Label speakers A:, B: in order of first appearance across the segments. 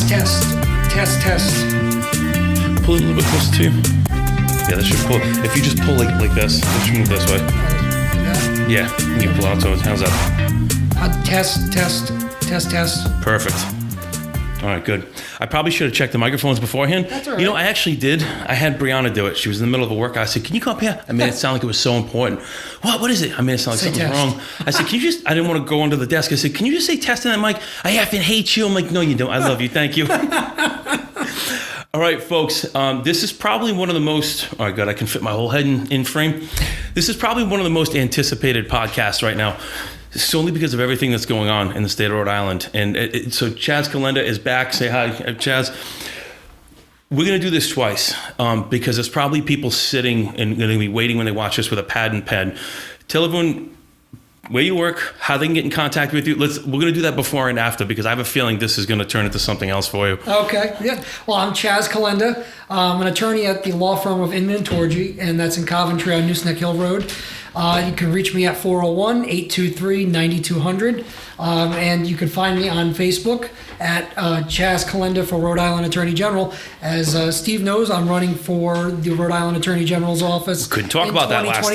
A: Test.
B: Pull it a little bit closer to you. Yeah, that should pull. If you just pull like this, it should move this way. Yeah, you pull out. So how's that?
A: Test.
B: Perfect. All right, good. I probably should have checked the microphones beforehand.
A: That's all right.
B: You know, I actually did. I had Brianna do it. She was in the middle of a workout. I said, "Can you come up here?" I made it sound like it was so important. What is it? I made it sound like something's wrong. I said, "Can you just?" I didn't want to go under the desk. I said, "Can you just say test in that mic?" I effing hate you. I'm like, "No, you don't. I love you. Thank you." All right, folks. This is probably one of the most. Oh, God, I can fit my whole head in frame. This is probably one of the most anticipated podcasts right now. Solely because of everything that's going on in the state of Rhode Island. And so Chas Calenda is back. Say hi, Chas. We're going to do this twice because there's probably people sitting and going to be waiting when they watch this with a pad and pen. Tell everyone where you work, how they can get in contact with you. We're going to do that before and after because I have a feeling this is going to turn into something else for you.
A: Okay. Yeah. Well, I'm Chas Calenda. I'm an attorney at the law firm of Inman & Torgy, and that's in Coventry on Nooseneck Hill Road. You can reach me at 401-823-9200. And you can find me on Facebook at Chas Calenda for Rhode Island Attorney General. As Steve knows, I'm running for the Rhode Island Attorney General's office.
B: Couldn't talk about that last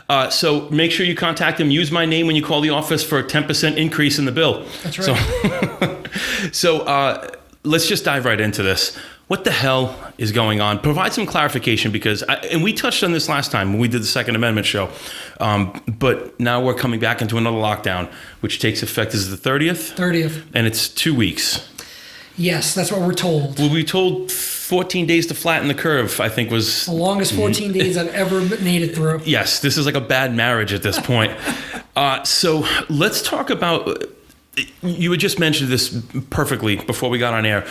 B: time. So make sure you contact him. Use my name when you call the office for a 10% increase in the bill.
A: That's right.
B: So let's just dive right into this. What the hell is going on? Provide some clarification because, and we touched on this last time when we did the Second Amendment show, but now we're coming back into another lockdown, which takes effect as the 30th?
A: 30th.
B: And it's 2 weeks.
A: Yes, that's what we're told.
B: Well, we told 14 days to flatten the curve, I think was...
A: The longest 14 days I've ever made it through.
B: Yes, this is like a bad marriage at this point. So let's talk about, you had just mentioned this perfectly before we got on air.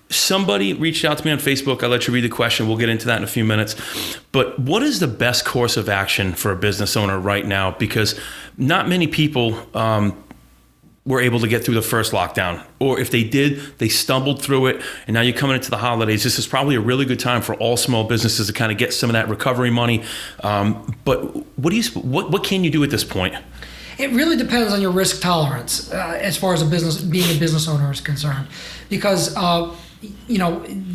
B: Somebody reached out to me on Facebook. I'll let you read the question. We'll get into that in a few minutes. But what is the best course of action for a business owner right now? Because not many people were able to get through the first lockdown. Or if they did, they stumbled through it. And now you're coming into the holidays. This is probably a really good time for all small businesses to kind of get some of that recovery money. But what can you do at this point?
A: It really depends on your risk tolerance as far as being a business owner is concerned. Because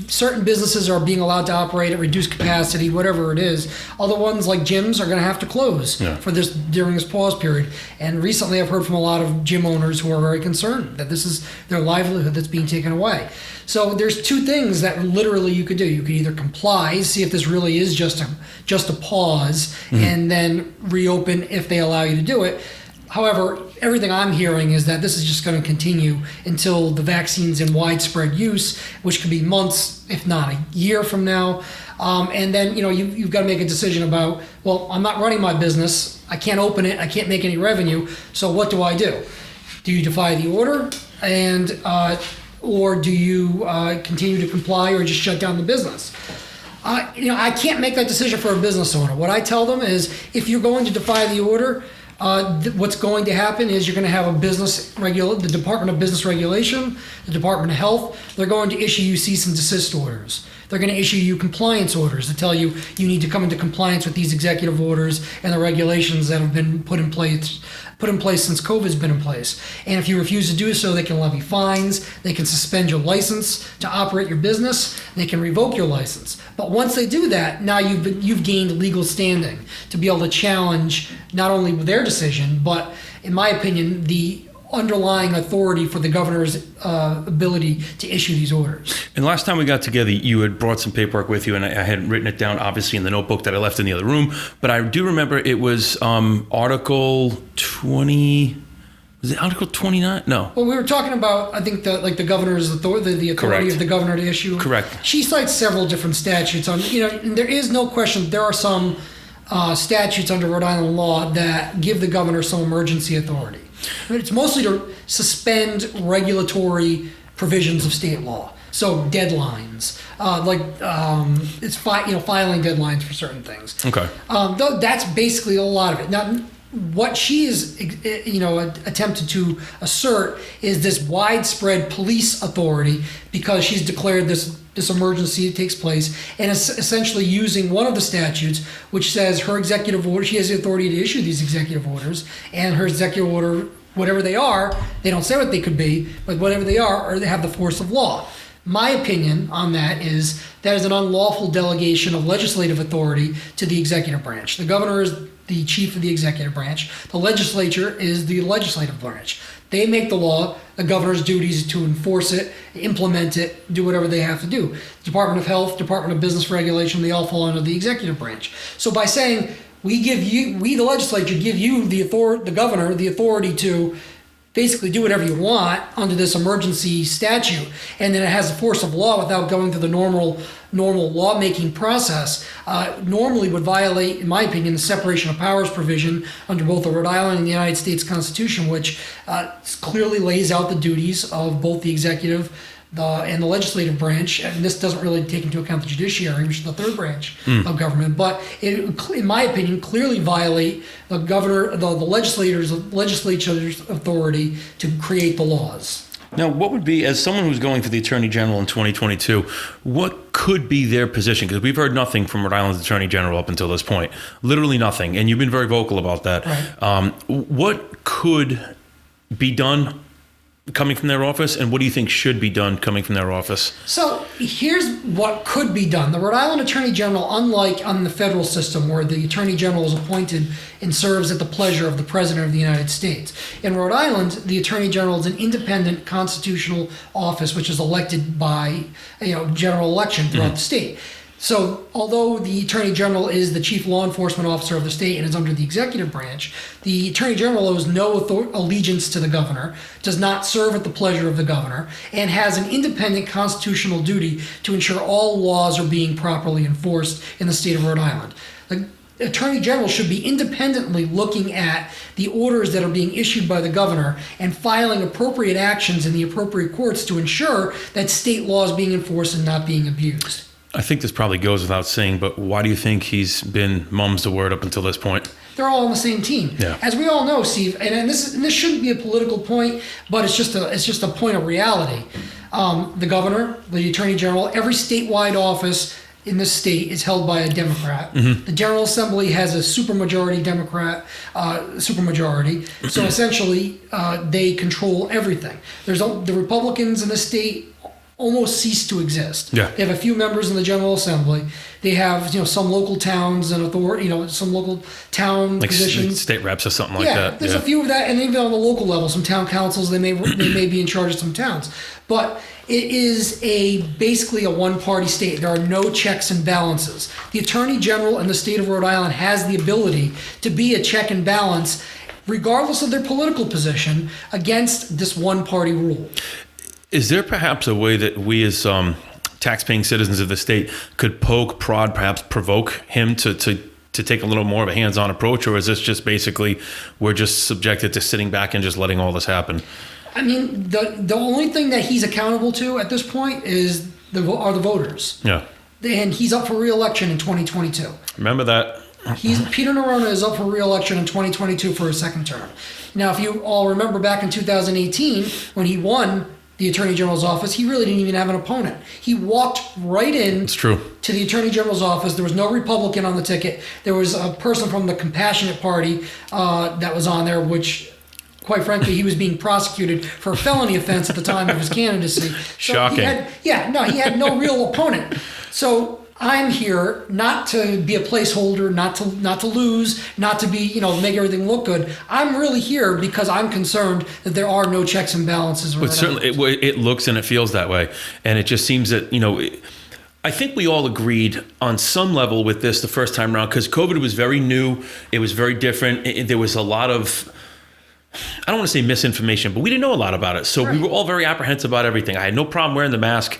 A: certain businesses are being allowed to operate at reduced capacity, whatever it is. Other ones, like gyms, are going to have to close during this pause period. And recently, I've heard from a lot of gym owners who are very concerned that this is their livelihood that's being taken away. So there's two things that literally you could do. You could either comply, see if this really is just a pause, and then reopen if they allow you to do it. However, everything I'm hearing is that this is just going to continue until the vaccine's in widespread use, which could be months, if not a year from now. And then, you've got to make a decision about, well, I'm not running my business. I can't open it. I can't make any revenue. So what do I do? Do you defy the order or do you continue to comply or just shut down the business? I can't make that decision for a business owner. What I tell them is if you're going to defy the order, what's going to happen is you're going to have the Department of Business Regulation, the Department of Health. They're going to issue you cease and desist orders. They're going to issue you compliance orders to tell you you need to come into compliance with these executive orders and the regulations that have been put in place since COVID's been in place. And if you refuse to do so, they can levy fines, they can suspend your license to operate your business, they can revoke your license. But once they do that, now you've gained legal standing to be able to challenge not only their decision, but in my opinion, the underlying authority for the governor's ability to issue these orders.
B: And last time we got together, you had brought some paperwork with you, and I had written it down, obviously, in the notebook that I left in the other room. But I do remember it was Article 20. Was it Article 29? No.
A: Well, we were talking about, I think, the governor's authority, the authority of the governor to issue.
B: Correct.
A: She cites several different statutes on. And there is no question there are some statutes under Rhode Island law that give the governor some emergency authority. It's mostly to suspend regulatory provisions of state law. So deadlines, it's filing deadlines for certain things.
B: Okay.
A: Though that's basically a lot of it. Now, what she is, attempted to assert is this widespread police authority because she's declared this emergency takes place, and is essentially using one of the statutes which says her executive order, she has the authority to issue these executive orders, and her executive order whatever they are, they don't say what they could be, but whatever they are, or they have the force of law. My opinion on that is an unlawful delegation of legislative authority to the executive branch. The governor is the chief of the executive branch. The legislature is the legislative branch. They make the law. The governor's duty is to enforce it, implement it, do whatever they have to do. Department of Health, Department of Business Regulation, they all fall under the executive branch. So by saying we, the legislature, give you, the governor, the authority to basically do whatever you want under this emergency statute, and then it has the force of law without going through the normal lawmaking process, normally would violate, in my opinion, the separation of powers provision under both the Rhode Island and the United States Constitution, which clearly lays out the duties of both the executive and the legislative branch. And this doesn't really take into account the judiciary, which is the third branch of government, but it, in my opinion, clearly violate the governor, the legislature's authority to create the laws.
B: Now, what would be, as someone who's going for the Attorney General in 2022, what could be their position? Because we've heard nothing from Rhode Island's Attorney General up until this point. Literally nothing. And you've been very vocal about that.
A: Right.
B: What could be done coming from their office, and what do you think should be done coming from their office?
A: So here's what could be done. The Rhode Island Attorney General, unlike on the federal system where the Attorney General is appointed and serves at the pleasure of the President of the United States, in Rhode Island, the Attorney General is an independent constitutional office which is elected by general election throughout the state. So although the Attorney General is the chief law enforcement officer of the state and is under the executive branch, the Attorney General owes no allegiance to the governor, does not serve at the pleasure of the governor, and has an independent constitutional duty to ensure all laws are being properly enforced in the state of Rhode Island. The Attorney General should be independently looking at the orders that are being issued by the governor and filing appropriate actions in the appropriate courts to ensure that state law is being enforced and not being abused.
B: I think this probably goes without saying, but why do you think he's been mum's the word up until this point?
A: They're all on the same team.
B: Yeah.
A: As we all know, Steve, and this shouldn't be a political point, but it's just a point of reality. The governor, the Attorney General, every statewide office in this state is held by a Democrat. Mm-hmm. The General Assembly has a supermajority Democrat, supermajority. So essentially, they control everything. The Republicans in the state almost cease to exist.
B: Yeah.
A: They have a few members in the General Assembly. They have some local towns and authority, some local town positions,
B: state reps or something like that.
A: Yeah, there's a few of that, and even on the local level, some town councils. They may be in charge of some towns, but it is basically a one-party state. There are no checks and balances. The Attorney General in the state of Rhode Island has the ability to be a check and balance, regardless of their political position, against this one-party rule.
B: Is there perhaps a way that we as tax-paying citizens of the state could poke, prod, perhaps provoke him to take a little more of a hands-on approach, or is this just basically we're just subjected to sitting back and just letting all this happen?
A: I mean, the only thing that he's accountable to at this point are the voters.
B: Yeah.
A: And he's up for re-election in 2022.
B: Remember that.
A: Peter Nerona is up for re-election in 2022 for a second term. Now, if you all remember back in 2018 when he won the Attorney General's office, he really didn't even have an opponent. He walked right in
B: It's true.
A: to the Attorney General's office. There was no Republican on the ticket. There was a person from the Compassionate Party that was on there, which, quite frankly, he was being prosecuted for a felony offense at the time of his candidacy. So
B: Shocking.
A: He had no real opponent. So I'm here not to be a placeholder, not to lose, not to be, make everything look good. I'm really here because I'm concerned that there are no checks and balances.
B: But certainly it looks and it feels that way. And it just seems that, I think we all agreed on some level with this the first time around because COVID was very new. It was very different. There was a lot of, I don't want to say misinformation, but we didn't know a lot about it. So We were all very apprehensive about everything. I had no problem wearing the mask.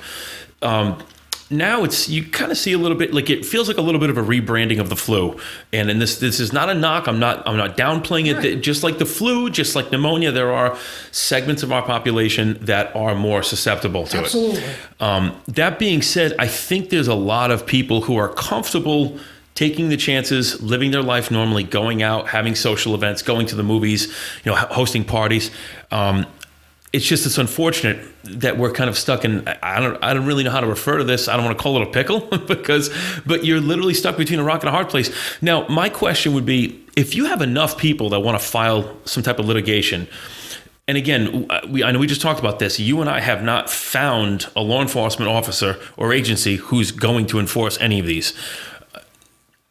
B: Now you kind of see a little bit like it feels like a little bit of a rebranding of the flu, and this is not a knock. I'm not downplaying it. Right. Just like the flu, just like pneumonia, there are segments of our population that are more susceptible to
A: Absolutely.
B: it. That being said, I think there's a lot of people who are comfortable taking the chances, living their life normally, going out, having social events, going to the movies, hosting parties. It's unfortunate that we're kind of stuck in, I don't really know how to refer to this. I don't want to call it a pickle but you're literally stuck between a rock and a hard place. Now, my question would be, if you have enough people that want to file some type of litigation, And again, I know we just talked about this. You and I have not found a law enforcement officer or agency who's going to enforce any of these.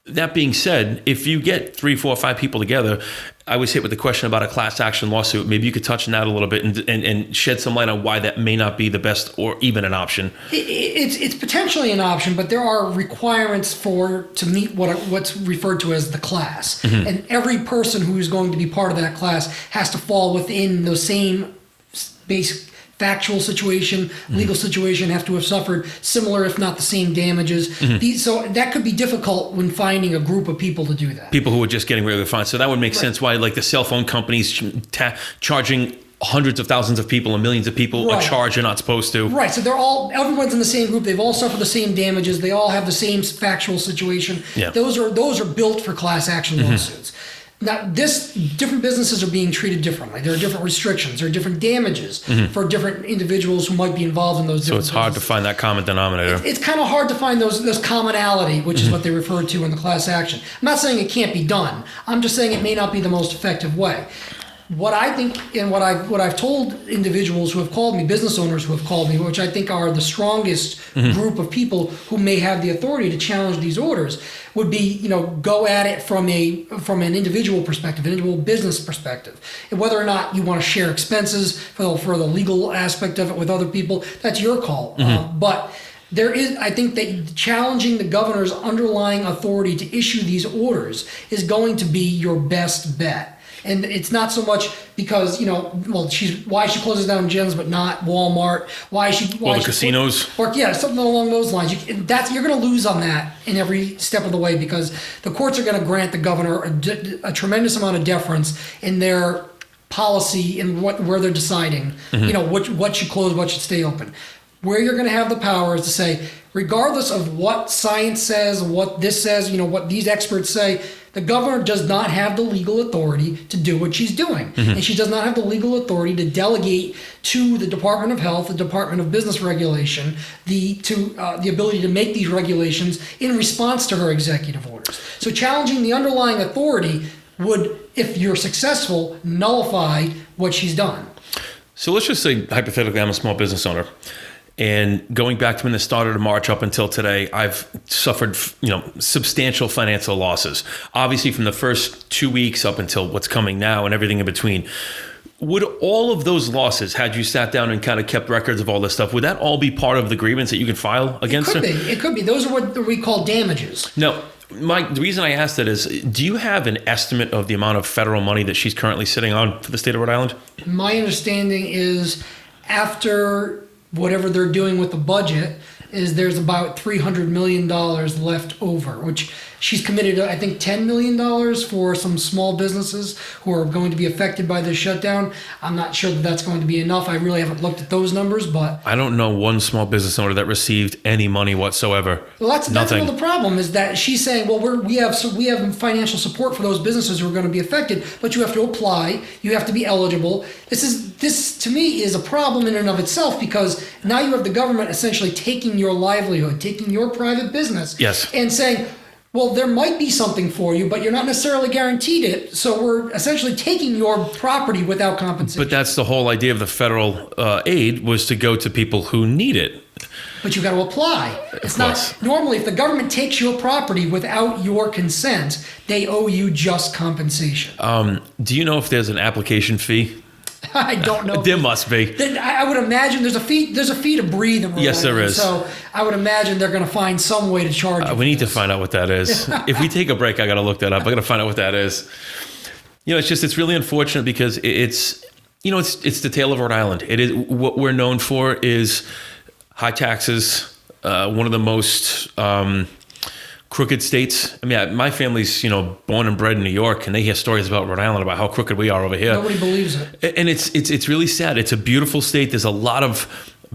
B: That being said, if you get 3, 4, 5 people together, I was hit with the question about a class action lawsuit. Maybe you could touch on that a little bit and shed some light on why that may not be the best or even an option.
A: It's potentially an option, but there are requirements to meet what's referred to as the class. Mm-hmm. And every person who is going to be part of that class has to fall within the same basic factual situation, legal situation, have to have suffered similar, if not the same damages. Mm-hmm. So that could be difficult when finding a group of people to do that.
B: People who are just getting regular fines. So that would make sense why like the cell phone companies charging hundreds of thousands of people and millions of people a charge you're not supposed to.
A: Right. So everyone's in the same group. They've all suffered the same damages. They all have the same factual situation. Yeah. Those are built for class action lawsuits. Now, different businesses are being treated differently. There are different restrictions. There are different damages for different individuals who might be involved in those different
B: So it's hard to find that common denominator.
A: It's kind of hard to find those commonality, which is what they refer to in the class action. I'm not saying it can't be done. I'm just saying it may not be the most effective way. What I think, and what I've told individuals who have called me, business owners who have called me, which I think are the strongest group of people who may have the authority to challenge these orders, would be, go at it from an individual perspective, an individual business perspective. And whether or not you want to share expenses for the legal aspect of it with other people, that's your call. But I think that challenging the governor's underlying authority to issue these orders is going to be your best bet. And it's not so much because, why she closes down gyms but not Walmart,
B: the casinos.
A: Something along those lines. You're going to lose on that in every step of the way because the courts are going to grant the governor a tremendous amount of deference in their policy and where they're deciding, what should close, what should stay open. Where you're going to have the power is to say, regardless of what science says, what this says, what these experts say, the governor does not have the legal authority to do what she's doing. And she does not have the legal authority to delegate to the Department of Health, the Department of Business Regulation, the ability to make these regulations in response to her executive orders. So challenging the underlying authority would, if you're successful, nullify what she's done.
B: So let's just say, hypothetically, I'm a small business owner. And going back to when it started in March up until today, I've suffered, substantial financial losses. Obviously, from the first 2 weeks up until what's coming now and everything in between. Would all of those losses, had you sat down and kind of kept records of all this stuff, would that all be part of the grievance that you can file against her?
A: It could be. Those are what we call damages.
B: No. Mike, the reason I asked that is, do you have an estimate of the amount of federal money that she's currently sitting on for the state of Rhode Island?
A: My understanding is after whatever they're doing with the budget is there's about $300 million left over, which she's committed, I think, $10 million for some small businesses who are going to be affected by this shutdown. I'm not sure that that's going to be enough. I really haven't looked at those numbers, but
B: I don't know one small business owner that received any money whatsoever.
A: Well, that's the problem is that she's saying, well, we have financial support for those businesses who are going to be affected, but you have to apply, you have to be eligible. This to me is a problem in and of itself because now you have the government essentially taking your livelihood, taking your private business, and saying, well, there might be something for you, but you're not necessarily guaranteed it. So we're essentially taking your property without compensation.
B: But that's the whole idea of the federal aid was to go to people who need it.
A: But you got to apply. It's not normally if the government takes your property without your consent, they owe you just compensation.
B: Do you know if there's an application fee?
A: I don't know.
B: There must be.
A: Then I would imagine there's a fee to breathe.
B: Yes, there is.
A: So I would imagine they're going to find some way to charge.
B: We need to find out what that is. If we take a break, I got to look that up. I got to find out what that is. It's really unfortunate because it's the tale of Rhode Island. It is what we're known for is high taxes. One of the most crooked states. I mean, my family's, born and bred in New York, and they hear stories about Rhode Island, about how crooked we are over here.
A: Nobody believes it.
B: And it's really sad. It's a beautiful state. There's a lot of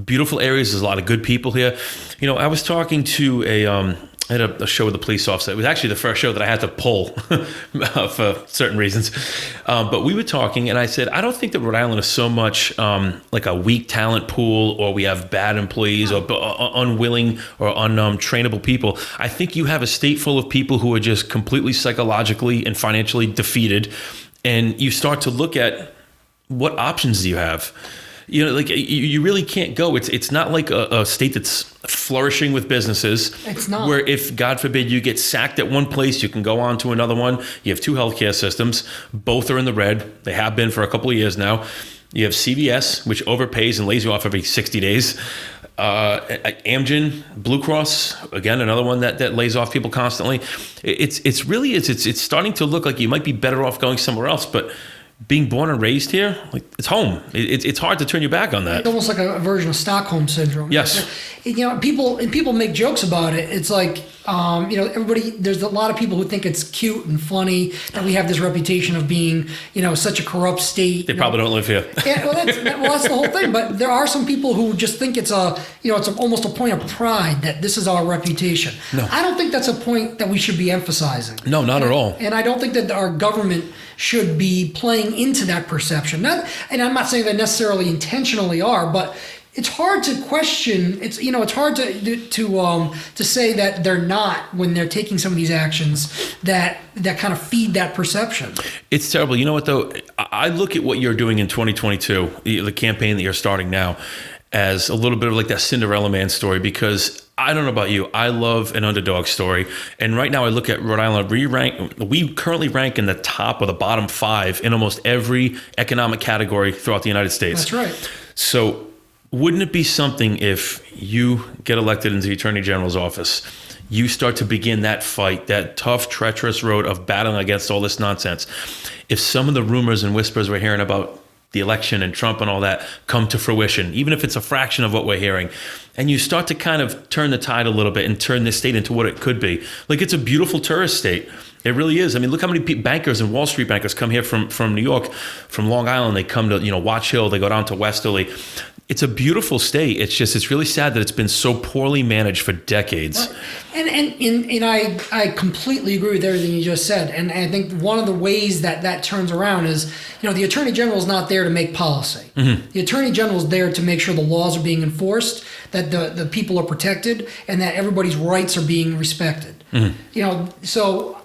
B: beautiful areas. There's a lot of good people here. I was talking to I had a show with a police officer. It was actually the first show that I had to pull for certain reasons. But we were talking, and I said, I don't think that Rhode Island is so much like a weak talent pool, or we have bad employees, or unwilling or untrainable people. I think you have a state full of people who are just completely psychologically and financially defeated. And you start to look at what options do you have? You know, like you really can't go. It's not like a state that's flourishing with businesses.
A: It's not.
B: Where if, God forbid, you get sacked at one place, you can go on to another one. You have two healthcare systems. Both are in the red. They have been for a couple of years now. You have CVS, which overpays and lays you off every 60 days. Amgen, Blue Cross, again, another one that lays off people constantly. It's starting to look like you might be better off going somewhere else, but being born and raised here, like, it's home. It's hard to turn your back on that.
A: It's almost like a version of Stockholm syndrome.
B: Yes.
A: You know, people make jokes about it. It's like, you know, there's a lot of people who think it's cute and funny that we have this reputation of being, you know, such a corrupt state.
B: They probably don't live here.
A: Yeah, well, that's the whole thing. But there are some people who just think it's almost a point of pride that this is our reputation.
B: No.
A: I don't think that's a point that we should be emphasizing.
B: No, not at all.
A: And I don't think that our government should be playing into that perception. And I'm not saying they necessarily intentionally are, but it's hard to question. It's hard to say that they're not when they're taking some of these actions that kind of feed that perception.
B: It's terrible. You know what though? I look at what you're doing in 2022, the campaign that you're starting now, as a little bit of like that Cinderella Man story, because I don't know about you, I love an underdog story. And right now I look at Rhode Island, we currently rank in the top or the bottom 5 in almost every economic category throughout the United States.
A: That's right.
B: So wouldn't it be something if you get elected into the Attorney General's office, you start to begin that fight, that tough, treacherous road of battling against all this nonsense? If some of the rumors and whispers we're hearing about the election and Trump and all that come to fruition, even if it's a fraction of what we're hearing, and you start to kind of turn the tide a little bit and turn this state into what it could be. Like, it's a beautiful tourist state. It really is. I mean, look how many bankers and Wall Street bankers come here from New York, from Long Island. They come to, Watch Hill. They go down to Westerly. It's a beautiful state. It's really sad that it's been so poorly managed for decades.
A: And I completely agree with everything you just said. And I think one of the ways that turns around is, the Attorney General is not there to make policy. Mm-hmm. The Attorney General is there to make sure the laws are being enforced, that the people are protected, and that everybody's rights are being respected. Mm-hmm.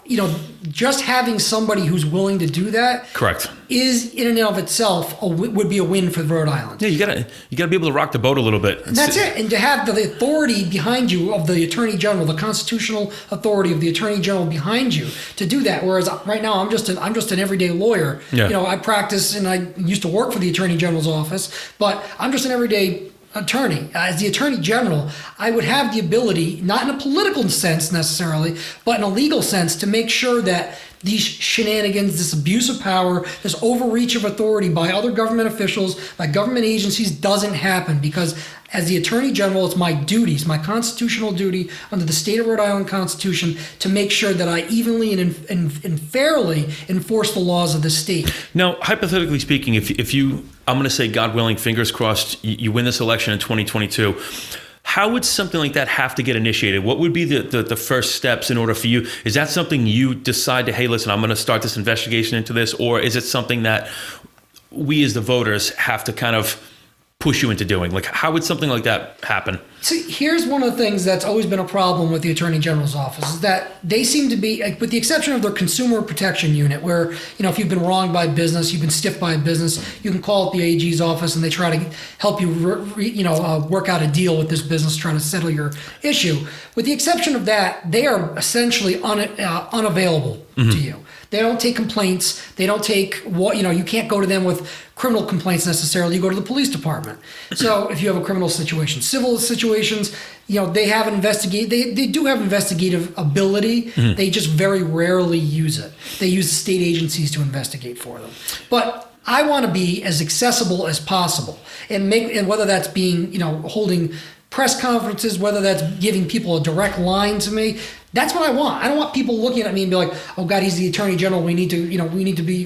A: Just having somebody who's willing to do that,
B: correct,
A: is in and of itself would be a win for Rhode Island.
B: Yeah, you gotta be able to rock the boat a little bit.
A: And that's it. And to have the authority behind you of the Attorney General, the constitutional authority of the Attorney General behind you to do that. Whereas right now I'm just an everyday lawyer. Yeah. I practice and I used to work for the Attorney General's office, but I'm just an everyday attorney. As the Attorney General, I would have the ability, not in a political sense necessarily, but in a legal sense, to make sure that these shenanigans, this abuse of power, this overreach of authority by other government officials, by government agencies, doesn't happen. Because as the Attorney General, it's my duties, my constitutional duty under the State of Rhode Island Constitution, to make sure that I evenly and fairly enforce the laws of the state.
B: Now, hypothetically speaking, if you, I'm going to say, God willing, fingers crossed, you win this election in 2022, how would something like that have to get initiated? What would be the first steps in order for you? Is that something you decide to, hey, listen, I'm going to start this investigation into this? Or is it something that we as the voters have to kind of push you into doing? Like, how would something like that happen?
A: See, here's one of the things that's always been a problem with the Attorney General's office, is that they seem to be, with the exception of their consumer protection unit, where, if you've been wronged by a business, you've been stiffed by a business, you can call up the AG's office and they try to help you, work out a deal with this business, trying to settle your issue. With the exception of that, they are essentially unavailable to you. They don't take complaints. They don't take you can't go to them with criminal complaints necessarily. You go to the police department. So if you have a criminal situation, civil situations, they have they do have investigative ability. Mm-hmm. They just very rarely use it. They use the state agencies to investigate for them. But I want to be as accessible as possible, and whether that's being, holding press conferences, whether that's giving people a direct line to me. That's what I want. I don't want people looking at me and be like, "Oh God, he's the Attorney General. We need to be,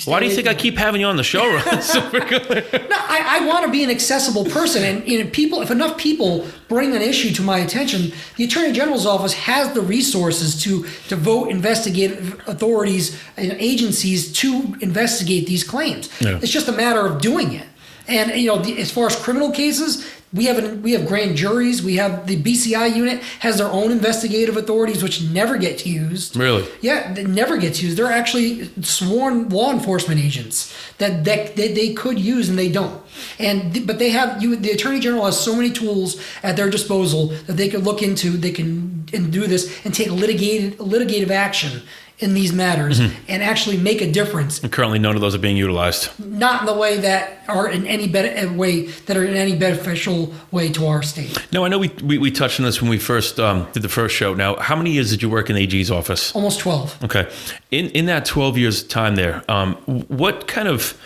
B: Why do you think I keep having you on the show, Ron?
A: No, I want to be an accessible person, and if enough people bring an issue to my attention, the Attorney General's office has the resources to devote investigative authorities and agencies to investigate these claims. Yeah. It's just a matter of doing it. And as far as criminal cases, We have grand juries. We have the BCI unit has their own investigative authorities, which never gets used.
B: Really?
A: Yeah, it never gets used. They're actually sworn law enforcement agents that they could use and they don't. But they have the Attorney General has so many tools at their disposal that they could look into. They can do this and take litigative action in these matters and actually make a difference.
B: And currently, none of those are being utilized.
A: Not in the way that are in any beneficial way to our state.
B: No, I know we touched on this when we first did the first show. Now, how many years did you work in the AG's office?
A: Almost 12.
B: Okay. In that 12 years time there, what kind of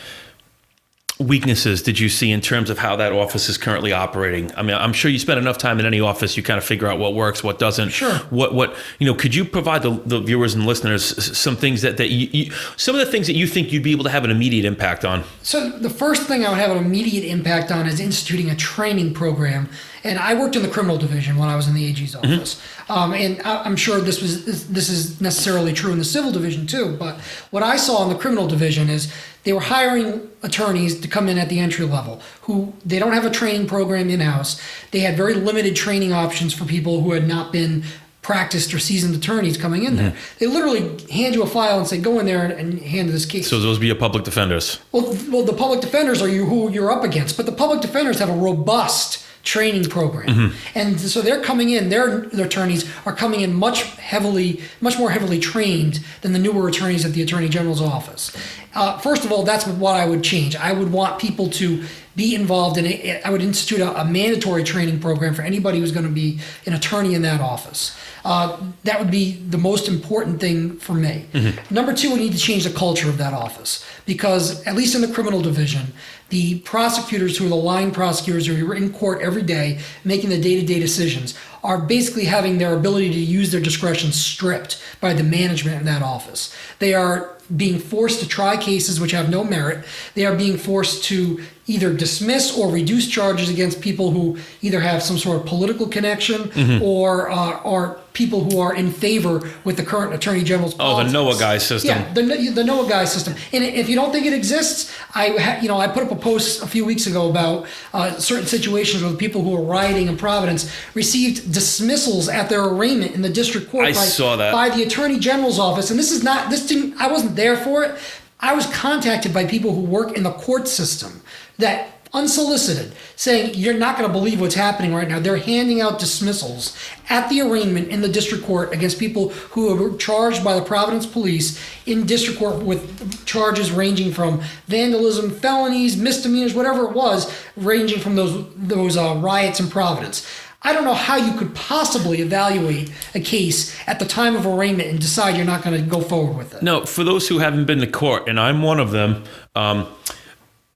B: weaknesses did you see in terms of how that office is currently operating? I mean, I'm sure you spend enough time in any office, you kind of figure out what works, what doesn't.
A: Sure.
B: What could you provide the viewers and listeners some things that you some of the things that you think you'd be able to have an immediate impact on?
A: So the first thing I would have an immediate impact on is instituting a training program. And I worked in the criminal division when I was in the AG's office. And I'm sure this is necessarily true in the civil division too. But what I saw in the criminal division is they were hiring attorneys to come in at the entry level who they don't have a training program in-house. They had very limited training options for people who had not been practiced or seasoned attorneys coming in there. They literally hand you a file and say, go in there and handle this case.
B: So those would be your public defenders?
A: Well, the public defenders are who you're up against. But the public defenders have a robust training program. And so they're coming in, their attorneys are coming in much more heavily trained than the newer attorneys at the Attorney General's office. First of all, that's what I would change. I would want people to be involved in it. I would institute a mandatory training program for anybody who's going to be an attorney in that office. That would be the most important thing for me. Number two, we need to change the culture of that office because, at least in the criminal division, the prosecutors who are the line prosecutors who are in court every day making the day-to-day decisions are basically having their ability to use their discretion stripped by the management in that office. They are being forced to try cases which have no merit. They are being forced to either dismiss or reduce charges against people who either have some sort of political connection or are people who are in favor with the current Attorney General's politics.
B: The Noah guy system.
A: Yeah, the Noah guy system. And if you don't think it exists, I put up a post a few weeks ago about certain situations where the people who were rioting in Providence received dismissals at their arraignment in the district court by the Attorney General's office. And I wasn't there for it. I was contacted by people who work in the court system that unsolicited, saying, you're not going to believe what's happening right now. They're handing out dismissals at the arraignment in the district court against people who were charged by the Providence police in district court with charges ranging from vandalism, felonies, misdemeanors, whatever it was, ranging from those riots in Providence. I don't know how you could possibly evaluate a case at the time of arraignment and decide you're not going to go forward with it.
B: No, for those who haven't been to court, and I'm one of them,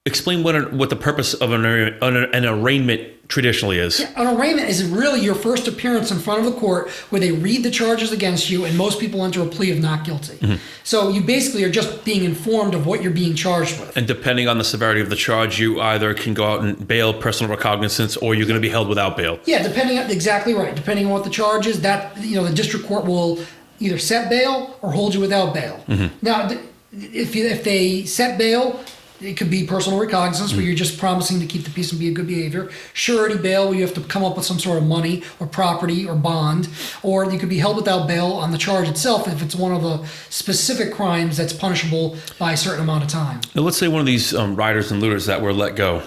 B: explain what the purpose of an arraignment traditionally is.
A: Yeah, an arraignment is really your first appearance in front of the court where they read the charges against you and most people enter a plea of not guilty. So you basically are just being informed of what you're being charged with.
B: And depending on the severity of the charge, you either can go out and bail, personal recognizance, or you're going to be held without bail.
A: Yeah, exactly right. Depending on what the charge is, the district court will either set bail or hold you without bail. Now, if they set bail, it could be personal recognizance where you're just promising to keep the peace and be a good behavior. Surety bail where you have to come up with some sort of money or property or bond. Or you could be held without bail on the charge itself if it's one of the specific crimes that's punishable by a certain amount of time.
B: Now, let's say one of these rioters and looters that were let go,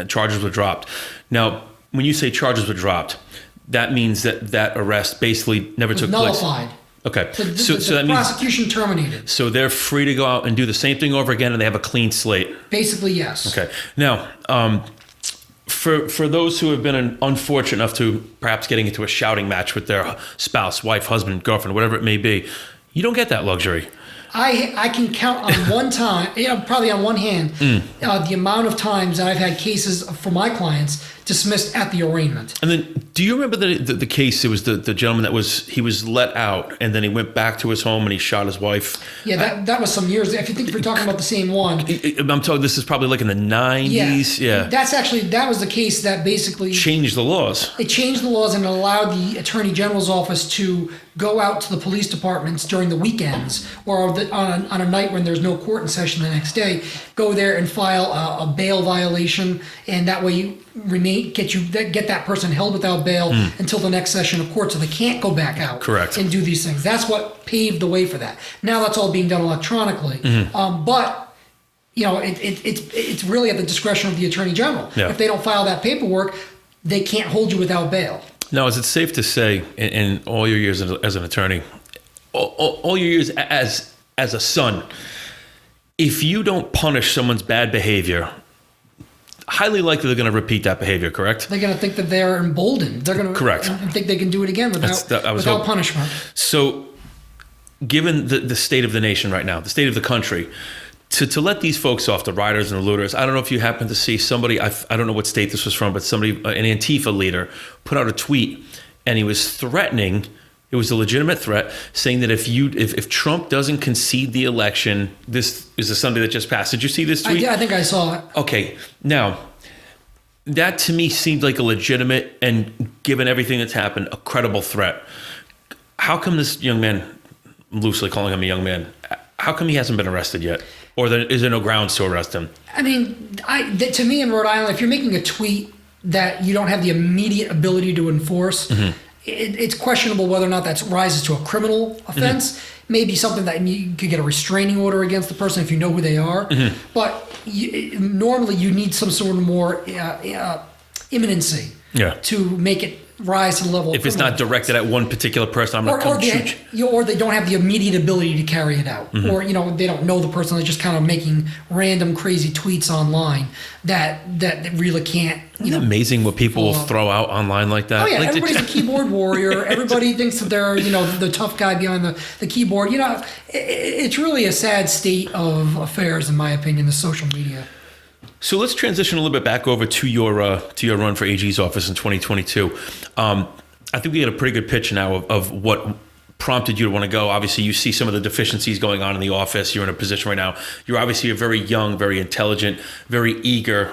B: charges were dropped. Now, when you say charges were dropped, that means that arrest basically never took place.
A: Nullified.
B: Okay.
A: So that means prosecution terminated.
B: So they're free to go out and do the same thing over again and they have a clean slate.
A: Basically, yes.
B: Okay. Now, for those who have been unfortunate enough to perhaps getting into a shouting match with their spouse, wife, husband, girlfriend, whatever it may be, you don't get that luxury.
A: I can count on one time, probably on one hand, the amount of times that I've had cases for my clients dismissed at the arraignment.
B: And then, do you remember the case? It was the gentleman that was let out, and then he went back to his home and he shot his wife.
A: Yeah, that was some years. If you think we're talking about the same one,
B: I'm talking. This is probably like in the 90s. Yeah. That was the case that basically changed the laws.
A: It changed the laws and allowed the Attorney General's office to go out to the police departments during the weekends or on a night when there's no court in session the next day, go there and file a bail violation, and that way you get that person held without bail until the next session of court, so they can't go back out.
B: Correct.
A: And do these things. That's what paved the way for that. Now that's all being done electronically, but. It's really at the discretion of the Attorney General.
B: Yeah.
A: If they don't file that paperwork, they can't hold you without bail.
B: Now, is it safe to say, in all your years as an attorney, all your years as a son, if you don't punish someone's bad behavior, highly likely they're going to repeat that behavior, correct?
A: They're going to think that they're emboldened. They're going to think they can do it again without punishment. So, given the state of the nation right now, the state of the country, to let these folks off, the rioters and the looters, I don't know if you happen to see somebody, I don't know what state this was from, but somebody, an Antifa leader, put out a tweet, and he was threatening, it was a legitimate threat, saying that if Trump doesn't concede the election, this is the Sunday that just passed. Did you see this tweet? I think I saw it.
B: Okay, now, that to me seemed like a legitimate, and given everything that's happened, a credible threat. How come this young man, I'm loosely calling him a young man, how come he hasn't been arrested yet? Or is there no grounds to arrest him? I
A: mean, to me in Rhode Island, if you're making a tweet that you don't have the immediate ability to enforce, it's questionable whether or not that rises to a criminal offense. Maybe something that you could get a restraining order against the person if you know who they are. But normally you need some sort of more imminency to make it rise to the level.
B: If it's not directed at one particular person, I'm not going to shoot you.
A: Or they don't have the immediate ability to carry it out, or they don't know the person. They're just kind of making random crazy tweets online that really can't.
B: Isn't it amazing what people will throw out online like that?
A: Oh yeah, everybody's a keyboard warrior. Everybody thinks that they're the tough guy behind the keyboard. It's really a sad state of affairs, in my opinion, the social media.
B: So let's transition a little bit back over to your run for AG's office in 2022. I think we get a pretty good picture now of what prompted you to want to go. Obviously, you see some of the deficiencies going on in the office. You're in a position right now. You're obviously a very young, very intelligent, very eager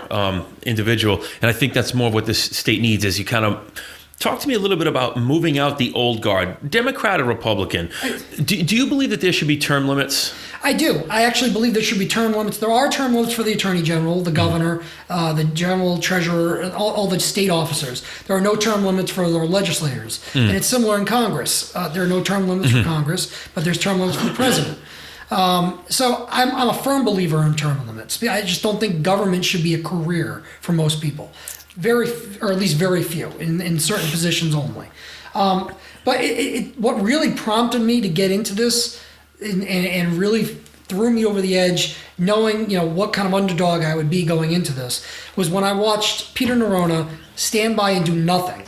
B: individual. And I think that's more of what this state needs, is you kind of talk to me a little bit about moving out the old guard, Democrat or Republican. Do you believe that there should be term limits? I
A: do. I actually believe there should be term limits. There are term limits for the Attorney General, the Governor, the General Treasurer, and all the state officers. There are no term limits for their legislators. And it's similar in Congress. There are no term limits for Congress, but there's term limits for the President. So I'm a firm believer in term limits. I just don't think government should be a career for most people. Or at least very few, in certain positions only. But what really prompted me to get into this and really threw me over the edge, knowing what kind of underdog I would be going into this, was when I watched Peter Nerona stand by and do nothing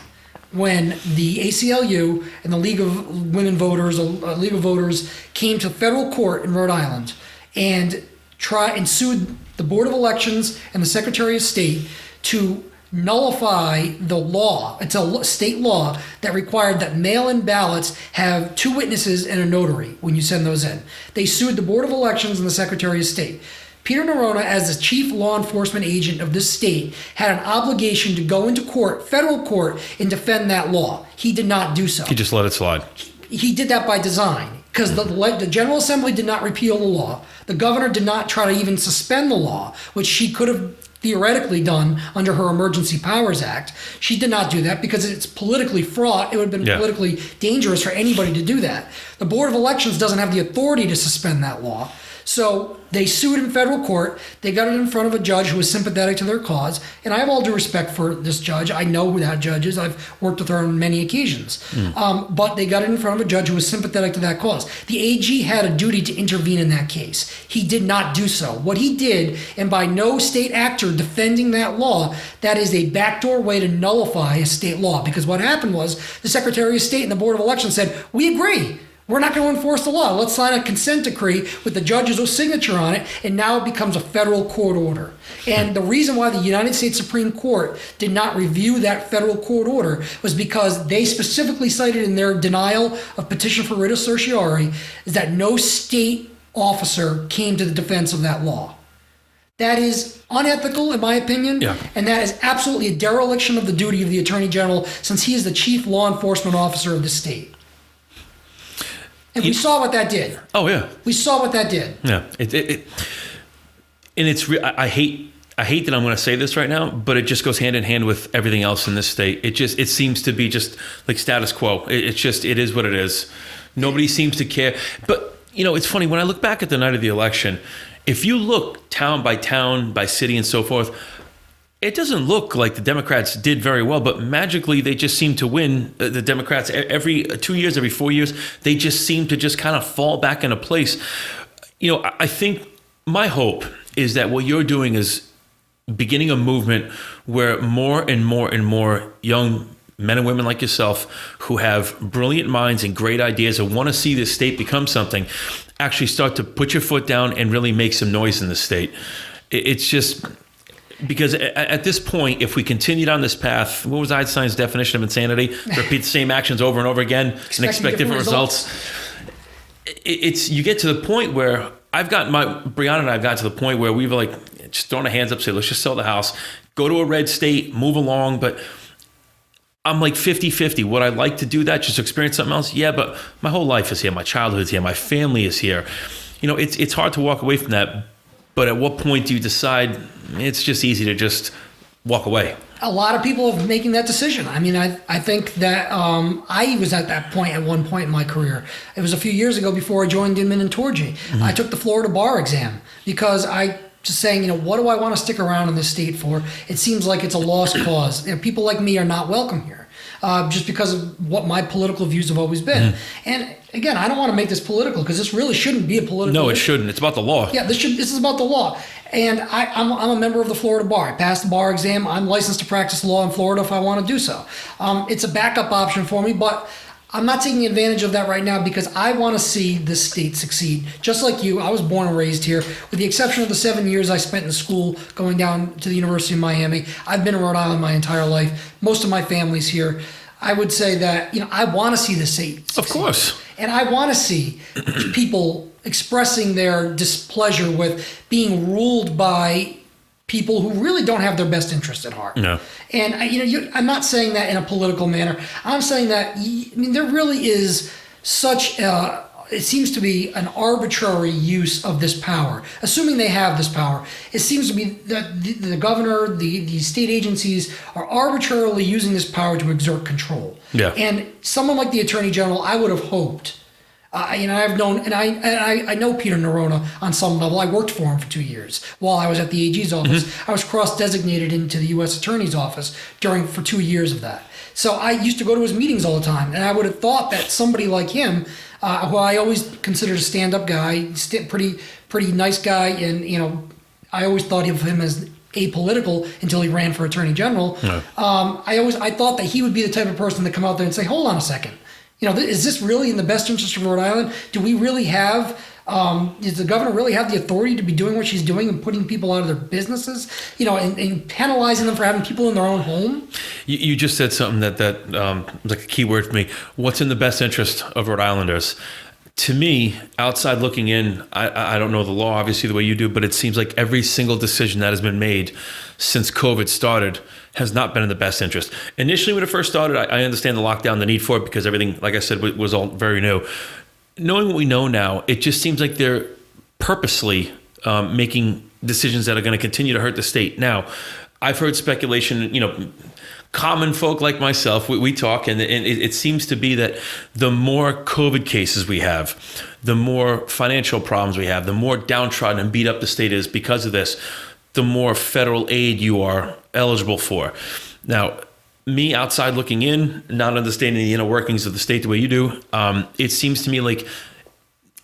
A: when the ACLU and the League of Women Voters, League of Voters, came to federal court in Rhode Island and sued the Board of Elections and the Secretary of State to nullify the law. It's a state law that required that mail-in ballots have 2 witnesses and a notary when you send those in. They sued the Board of Elections and the Secretary of State. Peter Nerona, as the chief law enforcement agent of this state, had an obligation to go into court, federal court, and defend that law. He did not do so.
B: He just let it slide.
A: He did that by design, because the General Assembly did not repeal the law. The governor did not try to even suspend the law, which she could have theoretically done under her Emergency Powers Act. She did not do that because it's politically fraught. It would have been politically dangerous for anybody to do that. The Board of Elections doesn't have the authority to suspend that law. So they sued in federal court. They got it in front of a judge who was sympathetic to their cause. And I have all due respect for this judge. I know who that judge is. I've worked with her on many occasions. But they got it in front of a judge who was sympathetic to that cause. The AG had a duty to intervene in that case. He did not do so. What he did, and by no state actor defending that law, that is a backdoor way to nullify a state law. Because what happened was the Secretary of State and the Board of Elections said, we agree. We're not going to enforce the law. Let's sign a consent decree with the judge's signature on it, and now it becomes a federal court order. And the reason why the United States Supreme Court did not review that federal court order was because they specifically cited in their denial of petition for writ of certiorari is that no state officer came to the defense of that law. That is unethical, in my opinion, and that is absolutely a dereliction of the duty of the Attorney General, since he is the chief law enforcement officer of the state. And we saw what that did. Oh, yeah. We saw what that did.
B: Yeah. And I hate I hate that I'm going to say this right now, but it just goes hand in hand with everything else in this state. It seems to be just like status quo. It is what it is. Nobody seems to care. But, it's funny, when I look back at the night of the election, if you look town, by city and so forth, it doesn't look like the Democrats did very well, but magically they just seem to win. The Democrats every 2 years, every 4 years, they just seem to just kind of fall back into place. I think my hope is that what you're doing is beginning a movement where more and more and more young men and women like yourself who have brilliant minds and great ideas and want to see this state become something actually start to put your foot down and really make some noise in the state. It's just... Because at this point, if we continue down this path, what was Einstein's definition of insanity? Repeat the same actions over and over again and expect different results. You get to the point where Brianna and I have got to the point where we've just thrown our hands up, say, let's just sell the house, go to a red state, move along. But I'm 50-50. Would I like to do that, just to experience something else? Yeah, but my whole life is here. My childhood is here. My family is here. It's hard to walk away from that. But at what point do you decide it's just easy to just walk away?
A: A lot of people are making that decision. I mean, I think that I was at that point at one point in my career. It was a few years ago before I joined Inman and Torgey. Mm-hmm. I took the Florida bar exam because I just saying, what do I want to stick around in this state for? It seems like it's a lost cause. People like me are not welcome here. Just because of what my political views have always been. Mm-hmm. And again, I don't want to make this political because this really shouldn't be a political
B: No, it
A: issue.
B: shouldn't. It's about the law.
A: Yeah, this is about the law. And I'm a member of the Florida bar. I passed the bar exam. I'm licensed to practice law in Florida if I want to do so. It's a backup option for me, but I'm not taking advantage of that right now because I want to see this state succeed. Just like you, I was born and raised here. With the exception of the 7 years I spent in school going down to the University of Miami, I've been in Rhode Island my entire life. Most of my family's here. I would say that, I want to see the state succeed.
B: Of course.
A: And I want to see people expressing their displeasure with being ruled by people who really don't have their best interest at heart.
B: No.
A: And I'm not saying that in a political manner. I'm saying that there really is such it seems to be an arbitrary use of this power. Assuming they have this power, it seems to be that the governor, the state agencies are arbitrarily using this power to exert control.
B: Yeah.
A: And someone like the Attorney General, I would have hoped. I've known, and I know Peter Nerona on some level. I worked for him for 2 years while I was at the AG's office. Mm-hmm. I was cross-designated into the U.S. Attorney's office for 2 years of that. So I used to go to his meetings all the time, and I would have thought that somebody like him, who I always considered a stand-up guy, pretty nice guy, and I always thought of him as apolitical until he ran for Attorney General. No. I thought that he would be the type of person to come out there and say, "Hold on a second. Is this really in the best interest of Rhode Island? Do we really have, does the governor really have the authority to be doing what she's doing and putting people out of their businesses, and penalizing them for having people in their own home?"
B: You just said something that was like a key word for me. What's in the best interest of Rhode Islanders? To me, outside looking in, I don't know the law obviously the way you do, but it seems like every single decision that has been made since COVID started has not been in the best interest. Initially, when it first started, I understand the lockdown, the need for it, because everything, like I said, was all very new. Knowing what we know now, it just seems like they're purposely making decisions that are going to continue to hurt the state. Now, I've heard speculation, common folk like myself, we talk, and it seems to be that the more COVID cases we have, the more financial problems we have, the more downtrodden and beat up the state is because of this, the more federal aid you are eligible for. Now, me outside looking in, not understanding the inner workings of the state the way you do, it seems to me like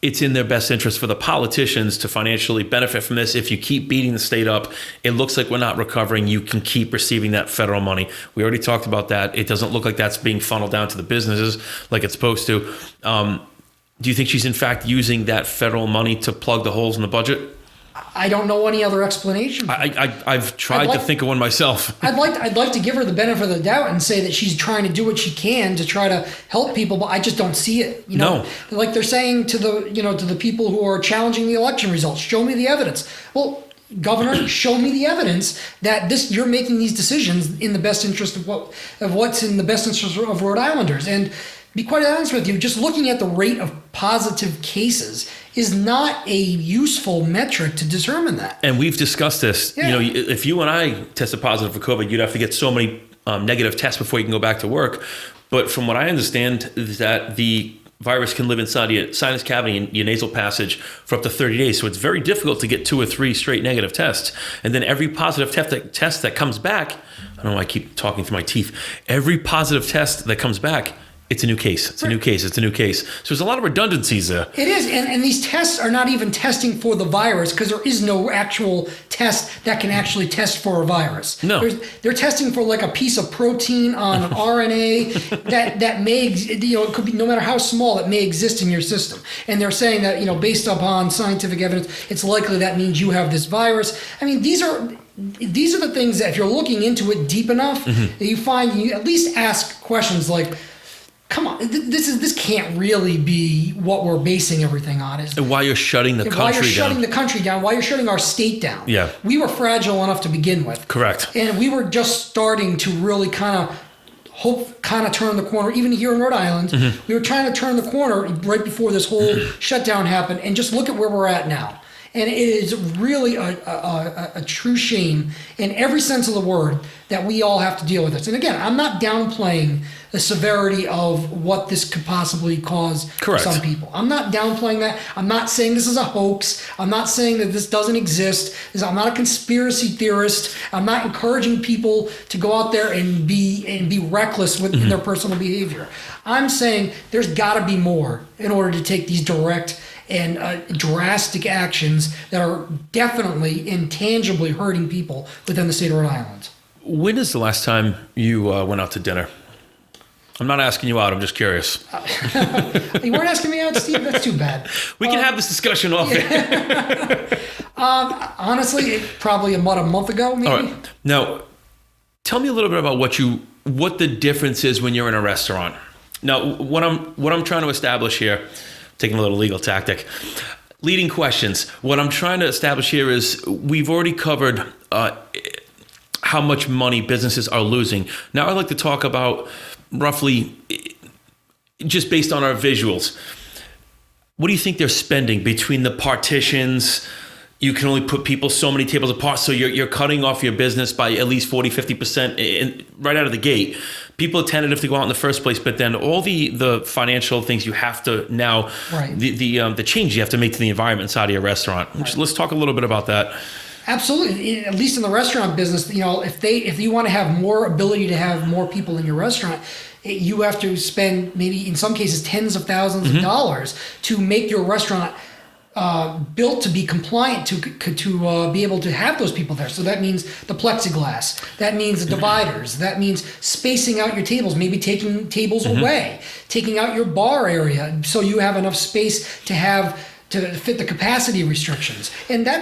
B: it's in their best interest for the politicians to financially benefit from this. If you keep beating the state up, it looks like we're not recovering. You can keep receiving that federal money. We already talked about that. It doesn't look like that's being funneled down to the businesses like it's supposed to. Do you think she's in fact using that federal money to plug the holes in the budget?
A: I don't know any other explanation.
B: I've tried to think of one myself.
A: I'd like to give her the benefit of the doubt and say that she's trying to do what she can to try to help people, but I just don't see it.
B: No.
A: Like they're saying to the people who are challenging the election results, show me the evidence. Well, Governor, show me the evidence that you're making these decisions in the best interest of what's in the best interest of Rhode Islanders. And be quite honest with you, just looking at the rate of positive cases is not a useful metric to determine that.
B: And we've discussed this.
A: Yeah.
B: If you and I tested positive for COVID, you'd have to get so many negative tests before you can go back to work. But from what I understand, is that the virus can live inside your sinus cavity and your nasal passage for up to 30 days. So it's very difficult to get 2 or 3 straight negative tests. And then every positive test that comes back, I don't know why I keep talking through my teeth. Every positive test that comes back, it's a new case. It's a new case. It's a new case. So there's a lot of redundancies there.
A: It is. And these tests are not even testing for the virus because there is no actual test that can actually test for a virus.
B: No.
A: They're testing for like a piece of protein on an RNA that may, it could be, no matter how small, it may exist in your system. And they're saying that, based upon scientific evidence, it's likely that means you have this virus. I mean, these are the things that if you're looking into it deep enough, that you find, you at least ask questions like, come on, this can't really be what we're basing everything on.
B: And why you're shutting the country down.
A: Why you're shutting the country down, why you're shutting our state down.
B: Yeah.
A: We were fragile enough to begin with.
B: Correct.
A: And we were just starting to really kind of turn the corner. Even here in Rhode Island, we were trying to turn the corner right before this whole shutdown happened. And just look at where we're at now. And it is really a true shame in every sense of the word that we all have to deal with this. And again, I'm not downplaying the severity of what this could possibly cause for some people. I'm not downplaying that. I'm not saying this is a hoax. I'm not saying that this doesn't exist. I'm not a conspiracy theorist. I'm not encouraging people to go out there and be reckless with their personal behavior. I'm saying there's got to be more in order to take these direct and drastic actions that are definitely intangibly hurting people within the state of Rhode Island.
B: When is the last time you went out to dinner? I'm not asking you out. I'm just curious.
A: You weren't asking me out, Steve? That's too bad.
B: We can have this discussion off air.
A: Honestly, probably about a month ago, maybe.
B: All right. Now, tell me a little bit about what the difference is when you're in a restaurant. Now, what I'm trying to establish here, taking a little legal tactic, leading questions. What I'm trying to establish here is we've already covered how much money businesses are losing. Now I'd like to talk about roughly, just based on our visuals, what do you think they're spending between the partitions? You can only put people so many tables apart, so you're cutting off your business by at least 40, 50% right out of the gate. People are tentative to go out in the first place, but then all the financial things you have to now, the change you have to make to the environment inside of your restaurant. Right. Let's talk a little bit about that.
A: Absolutely. At least in the restaurant business, if you want to have more ability to have more people in your restaurant, you have to spend maybe in some cases tens of thousands of dollars to make your restaurant built to be compliant to be able to have those people there. So that means the plexiglass, that means the dividers, that means spacing out your tables, maybe taking tables away, taking out your bar area so you have enough space to fit the capacity restrictions, and that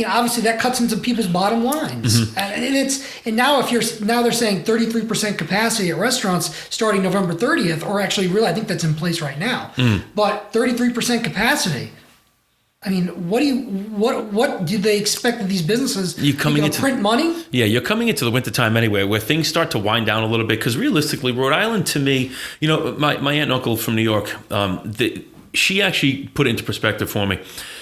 A: obviously that cuts into people's bottom lines. And now they're saying 33% capacity at restaurants starting November 30th, or actually really I think that's in place right now. But 33% capacity. I mean, what do they expect of these businesses? Print money?
B: Yeah, you're coming into the wintertime anyway, where things start to wind down a little bit. Because realistically, Rhode Island, to me, my aunt and uncle from New York, she actually put it into perspective for me.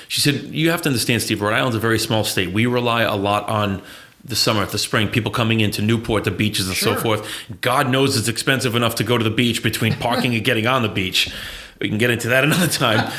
B: She said, you have to understand, Steve, Rhode Island's a very small state. We rely a lot on the summer, the spring, people coming into Newport, the beaches and so forth. God knows it's expensive enough to go to the beach between parking and getting on the beach. We can get into that another time.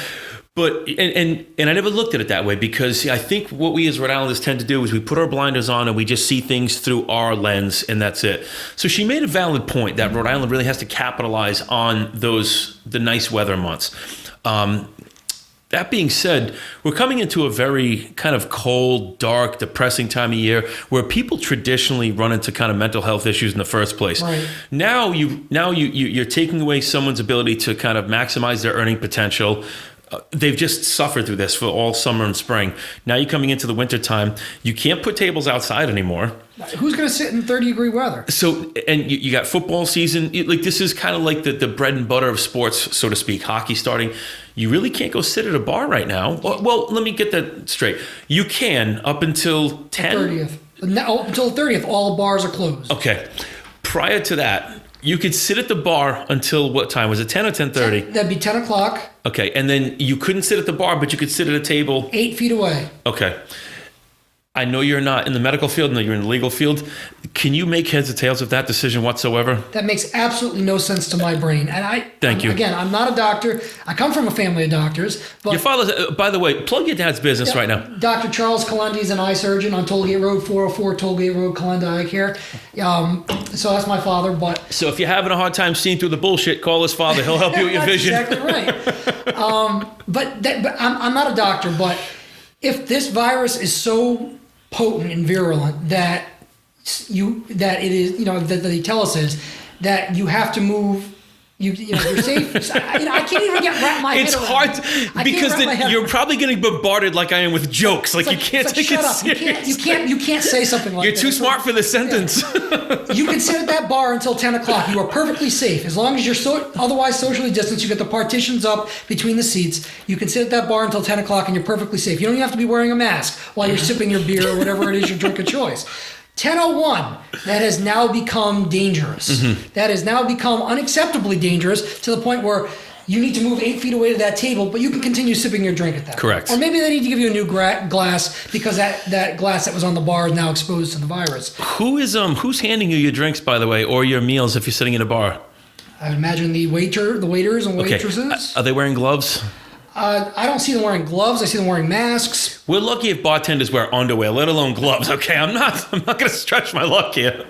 B: But and I never looked at it that way, because I think what we as Rhode Islanders tend to do is we put our blinders on and we just see things through our lens, and that's it. So she made a valid point that Rhode Island really has to capitalize on the nice weather months. That being said, we're coming into a very kind of cold, dark, depressing time of year where people traditionally run into kind of mental health issues in the first place. Right. Now you're taking away someone's ability to kind of maximize their earning potential. They've just suffered through this for all summer and spring. Now you're coming into the winter time. You can't put tables outside anymore.
A: Who's going to sit in 30-degree weather?
B: So, and you got football season. This is kind of like the bread and butter of sports, so to speak. Hockey starting. You really can't go sit at a bar right now. Well, let me get that straight. You can up until 10?
A: The 30th. Until the 30th, all bars are closed.
B: Okay. Prior to that, You could sit at the bar until what time? Was it 10 or 10:30?
A: That'd be 10 o'clock,
B: Okay, and then you couldn't sit at the bar, but you could sit at a table.
A: 8 feet away.
B: Okay. I know you're not in the medical field, no, you're in the legal field. Can you make heads or tails of that decision whatsoever?
A: That makes absolutely no sense to my brain. And
B: Thank you.
A: Again, I'm not a doctor. I come from a family of doctors. But
B: Your father's, by the way, plug your dad's business right now.
A: Dr. Charles Calenda is an eye surgeon on Tollgate Road, 404 Tollgate Road, Calenda Eye Care. So that's my father. But
B: So if you're having a hard time seeing through the bullshit, call his father. He'll help you with your
A: that's
B: vision.
A: exactly right. But I'm not a doctor. But if this virus is so potent and virulent that it is, that they tell us is that you have to move. You're safe. I can't even wrap my head
B: It's
A: around
B: hard
A: it.
B: because then you're probably getting bombarded like I am with jokes. Like you can't take
A: shut
B: it
A: up.
B: serious.
A: You can't say something like that.
B: You're too smart for this sentence.
A: You can sit at that bar until 10 o'clock. You are perfectly safe. As long as you're otherwise socially distanced, you get the partitions up between the seats. You can sit at that bar until 10 o'clock and you're perfectly safe. You don't even have to be wearing a mask while you're sipping your beer or whatever it is your drink of choice. 10:01, that has now become dangerous.
B: Mm-hmm.
A: That has now become unacceptably dangerous to the point where you need to move 8 feet away to that table, but you can continue sipping your drink at that.
B: Correct.
A: Or maybe they need to give you a new glass because that glass that was on the bar is now exposed to the virus.
B: Who's handing you your drinks, by the way, or your meals if you're sitting in a bar?
A: I would imagine the waiters and waitresses.
B: Okay. Are they wearing gloves?
A: I don't see them wearing gloves. I see them wearing masks.
B: We're lucky if bartenders wear underwear, let alone gloves. Okay, I'm not going to stretch my luck here.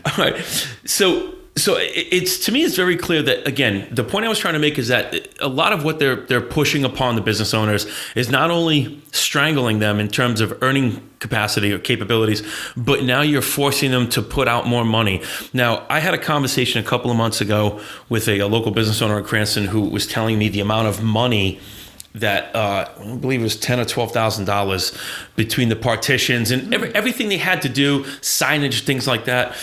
B: All right. So it's, to me, it's very clear that, again, the point I was trying to make is that a lot of what they're pushing upon the business owners is not only strangling them in terms of earning capacity or capabilities, but now you're forcing them to put out more money. Now, I had a conversation a couple of months ago with a local business owner in Cranston who was telling me the amount of money that I believe it was $10,000 or $12,000 between the partitions and everything they had to do, signage, things like that.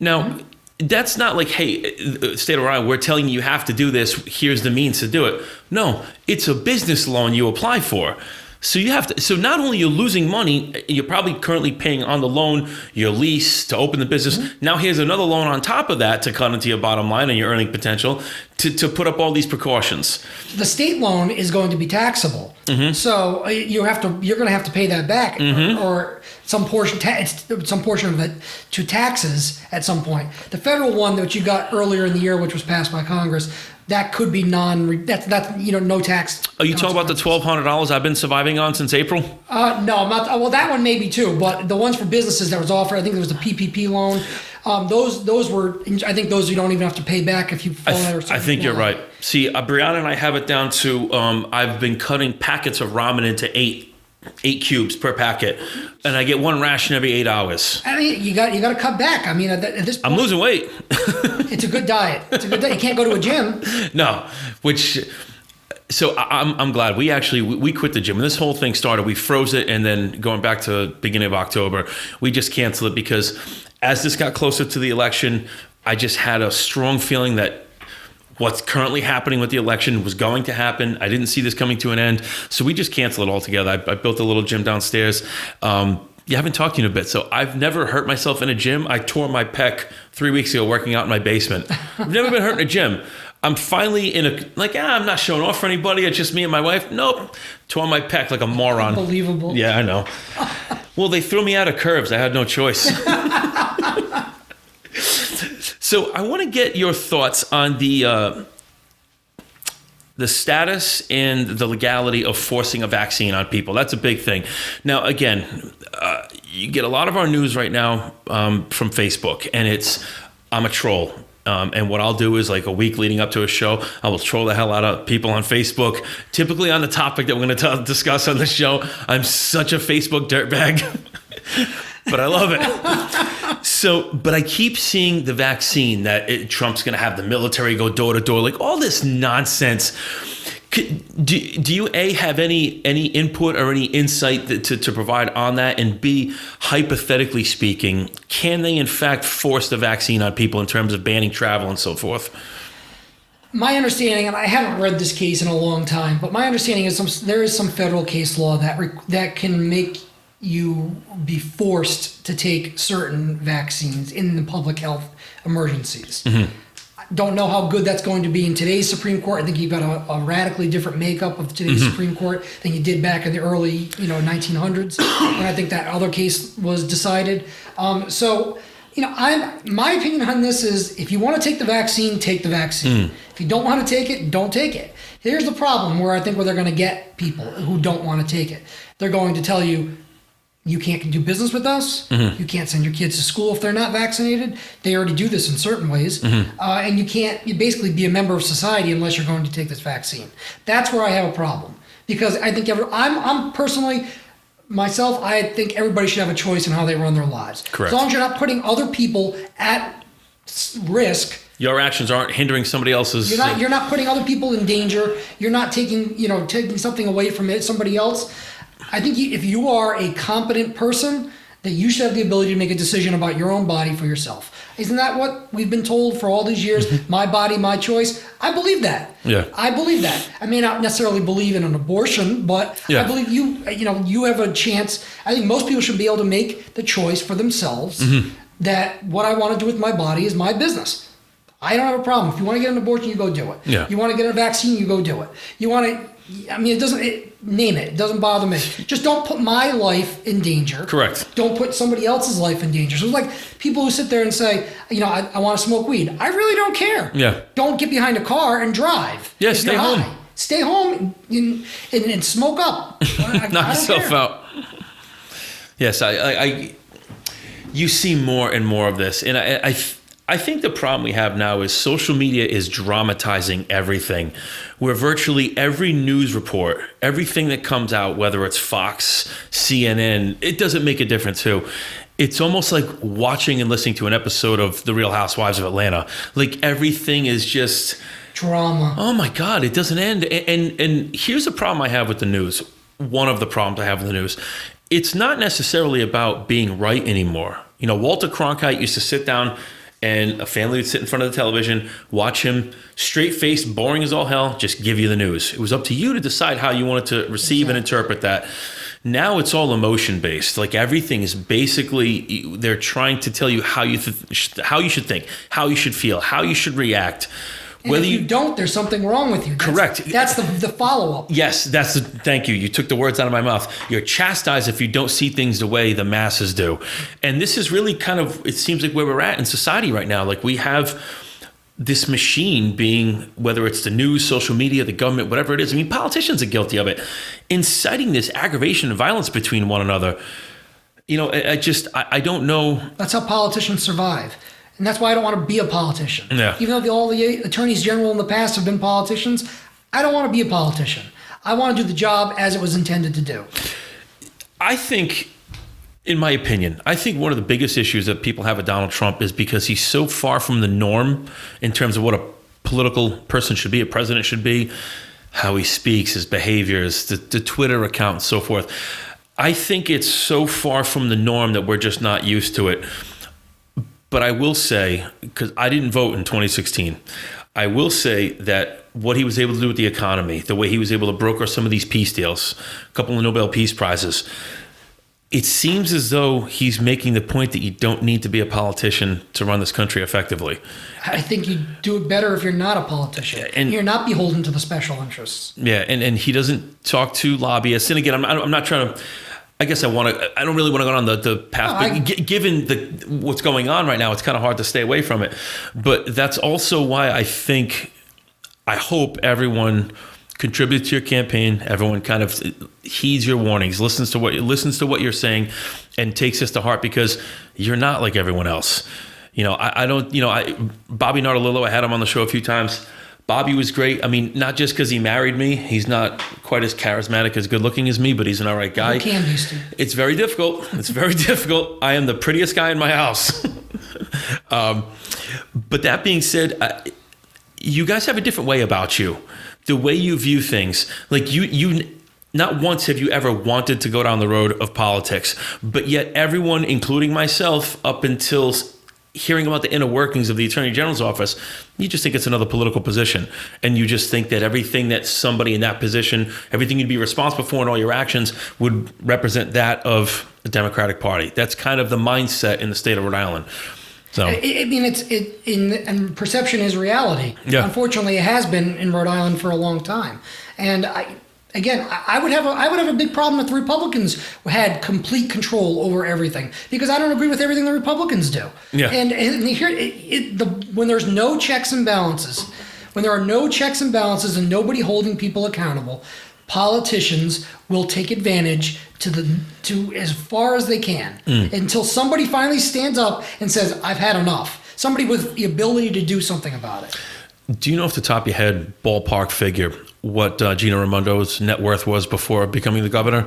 B: Now, that's not like, hey, state of Rhode Island, we're telling you have to do this. Here's the means to do it. No, it's a business loan you apply for. So you have to. So not only you're losing money, you're probably currently paying on the loan, your lease to open the business. Mm-hmm. Now here's another loan on top of that to cut into your bottom line and your earning potential to put up all these precautions.
A: The state loan is going to be taxable, so you're going to have to pay that back, or some portion of it to taxes at some point. The federal one that you got earlier in the year, which was passed by Congress, that could be no tax.
B: Are you talking about the $1,200 I've been surviving on since April?
A: No, I'm not. Well, that one maybe too, but the ones for businesses that was offered, I think there was the PPP loan. Those were, I think those you don't even have to pay back if you fall out or something.
B: I think you're right. See, Brianna and I have it down to, I've been cutting packets of ramen into eight cubes per packet, and I get one ration every 8 hours.
A: I mean, you got to cut back. I mean, at this point,
B: I'm losing weight.
A: It's a good diet. You can't go to a gym.
B: No, so I'm glad we quit the gym. When this whole thing started, we froze it, and then going back to beginning of October, we just canceled it because as this got closer to the election, I just had a strong feeling that what's currently happening with the election was going to happen. I didn't see this coming to an end, so we just canceled it altogether. I built a little gym downstairs. You haven't talked to you in a bit, so I've never hurt myself in a gym. I tore my pec 3 weeks ago working out in my basement. I've never been hurt in a gym. I'm finally I'm not showing off for anybody. It's just me and my wife. Nope. Tore my pec like a moron.
A: Unbelievable.
B: Yeah, I know. Well, they threw me out of curves. I had no choice. So I want to get your thoughts on the status and the legality of forcing a vaccine on people. That's a big thing. Now, again, you get a lot of our news right now from Facebook, and I'm a troll. And what I'll do is, like, a week leading up to a show, I will troll the hell out of people on Facebook, typically on the topic that we're going to discuss on the show. I'm such a Facebook dirtbag, but I love it. So, but I keep seeing the vaccine that Trump's going to have the military go door to door, like all this nonsense. Do you have any input or any insight to provide on that? And B, hypothetically speaking, can they in fact force the vaccine on people in terms of banning travel and so forth?
A: My understanding, and I haven't read this case in a long time, but my understanding is there is some federal case law that can make you be forced to take certain vaccines in the public health emergencies. Don't know how good that's going to be in today's Supreme Court. I think you've got a radically different makeup of today's Supreme Court than you did back in the early 1900s when I think that other case was decided. So my opinion on this is, if you want to take the vaccine, take the vaccine. If you don't want to take it, don't take it. Here's the problem where they're going to get people who don't want to take it. They're going to tell you, you can't do business with us. You can't send your kids to school if they're not vaccinated. They already do this in certain ways. And you basically be a member of society unless you're going to take this vaccine. That's where I have a problem. Because I think I'm personally, myself, I think everybody should have a choice in how they run their lives.
B: Correct.
A: As long as you're not putting other people at risk.
B: Your actions aren't hindering somebody else's.
A: You're not putting other people in danger. You're not taking something away from somebody else. I think if you are a competent person, that you should have the ability to make a decision about your own body for yourself. Isn't that what we've been told for all these years? My body, my choice. I believe that.
B: Yeah.
A: I believe that. I may not necessarily believe in an abortion, but I believe you have a chance. I think most people should be able to make the choice for themselves that what I want to do with my body is my business. I don't have a problem. If you want to get an abortion, you go do it.
B: Yeah.
A: You want to get a vaccine, you go do it. You want to, name it. It doesn't bother me. Just don't put my life in danger.
B: Correct.
A: Don't put somebody else's life in danger. So it's like people who sit there and say, I want to smoke weed. I really don't care.
B: Yeah.
A: Don't get behind a car and drive.
B: Yeah,
A: if
B: stay
A: you're
B: home.
A: high. Stay home and smoke up.
B: Knock yourself out. Yes, you see more and more of this. And I think the problem we have now is social media is dramatizing everything, where virtually every news report, everything that comes out, whether it's Fox, CNN, it doesn't make a difference who. It's almost like watching and listening to an episode of The Real Housewives of Atlanta. Like everything is just
A: drama.
B: Oh my God, it doesn't end. And here's the problem I have with the news. One of the problems I have with the news. It's not necessarily about being right anymore. Walter Cronkite used to sit down and a family would sit in front of the television, watch him straight-faced, boring as all hell, just give you the news. It was up to you to decide how you wanted to receive and interpret that. Now it's all emotion-based. Like everything is basically, they're trying to tell you how you should think, how you should feel, how you should react.
A: And if you don't, there's something wrong with you.
B: Correct.
A: That's the follow-up.
B: Yes, thank you. You took the words out of my mouth. You're chastised if you don't see things the way the masses do. And this is really kind of, it seems like where we're at in society right now. Like we have this machine being, whether it's the news, social media, the government, whatever it is. I mean, politicians are guilty of it. Inciting this aggravation and violence between one another. I don't know.
A: That's how politicians survive. And that's why I don't want to be a politician.
B: Yeah.
A: Even though all the attorneys general in the past have been politicians, I don't want to be a politician. I want to do the job as it was intended to do.
B: I think, in my opinion, one of the biggest issues that people have with Donald Trump is because he's so far from the norm in terms of what a political person should be, a president should be, how he speaks, his behaviors, the Twitter account and so forth. I think it's so far from the norm that we're just not used to it. But I will say, because I didn't vote in 2016, I will say that what he was able to do with the economy, the way he was able to broker some of these peace deals, a couple of Nobel Peace Prizes, it seems as though he's making the point that you don't need to be a politician to run this country effectively.
A: I think you do it better if you're not a politician. And you're not beholden to the special interests.
B: Yeah, and he doesn't talk to lobbyists. And again, I'm not trying to... I guess I don't really want to go down the path, but given what's going on right now, it's kind of hard to stay away from it. But that's also why I hope everyone contributes to your campaign. Everyone kind of heeds your warnings, listens to what you're saying, and takes this to heart, because you're not like everyone else. Bobby Nardolillo, I had him on the show a few times. Bobby was great. I mean, not just because he married me. He's not quite as charismatic, as good looking as me, but he's an all right guy.
A: You can be, Steve.
B: It's very difficult. I am the prettiest guy in my house. But that being said, you guys have a different way about you. The way you view things. Like you not once have you ever wanted to go down the road of politics, but yet everyone, including myself, up until hearing about the inner workings of the Attorney General's office, you just think it's another political position. And you just think that everything that somebody in that position, everything you'd be responsible for in all your actions would represent that of the Democratic Party. That's kind of the mindset in the state of Rhode Island. So
A: I mean, and perception is reality.
B: Yeah.
A: Unfortunately, it has been in Rhode Island for a long time. And I would have a big problem if the Republicans had complete control over everything, because I don't agree with everything the Republicans do.
B: Yeah.
A: And here, when there's no checks and balances, when there are no checks and balances and nobody holding people accountable, politicians will take advantage to as far as they can until somebody finally stands up and says, "I've had enough." Somebody with the ability to do something about it.
B: do you know off the top of your head, ballpark figure, what Gina Raimondo's net worth was before becoming the governor?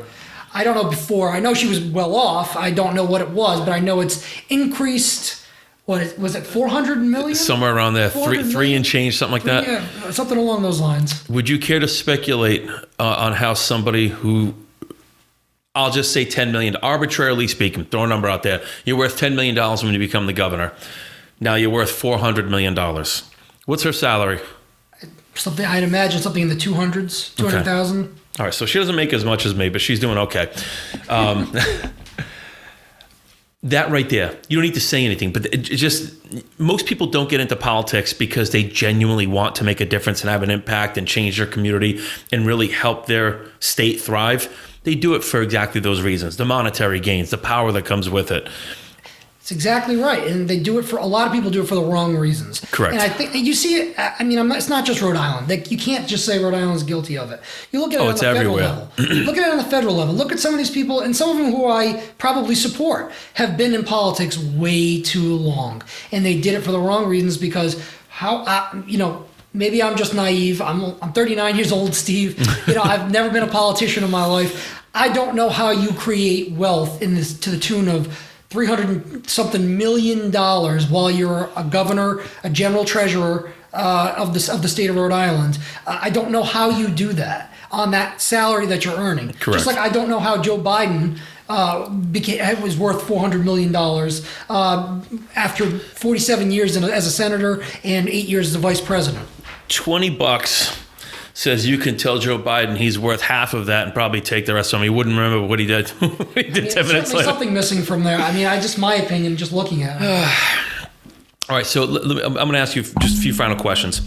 A: I don't know before. I know she was well off. I don't know what it was, but I know it's increased. What was it? 400 million?
B: Somewhere around there, three and change, something like that.
A: Yeah, something along those lines.
B: Would you care to speculate on how somebody who, I'll just say 10 million, arbitrarily speaking, throw a number out there, you're worth $10 million when you become the governor. Now you're worth $400 million. What's her salary?
A: Something, I'd imagine something in the 200s, 200,000.
B: Okay. All right, so she doesn't make as much as me, but she's doing okay. That right there, you don't need to say anything, but it just, most people don't get into politics because they genuinely want to make a difference and have an impact and change their community and really help their state thrive. They do it for exactly those reasons, the monetary gains, the power that comes with it.
A: It's exactly right. And they do it for, a lot of people do it for the wrong reasons.
B: Correct.
A: And I think, you see it, I mean, it's not just Rhode Island. You can't just say Rhode Island's guilty of it. You look at it on the federal level. Look at it on the federal level. Look at some of these people, and some of them who I probably support have been in politics way too long. And they did it for the wrong reasons because maybe I'm just naive. I'm 39 years old, Steve. I've never been a politician in my life. I don't know how you create wealth in this to the tune of $300-something million while you're a governor, a general treasurer of the state of Rhode Island. I don't know how you do that on that salary that you're earning.
B: Correct.
A: Just like I don't know how Joe Biden was worth $400 million after 47 years as a senator and 8 years as a vice president.
B: $20 says you can tell Joe Biden he's worth half of that and probably take the rest of him. He wouldn't remember what he did. 10 minutes later.
A: Something missing from there. I mean, my opinion, just looking at it.
B: All right, so I'm going to ask you just a few final questions.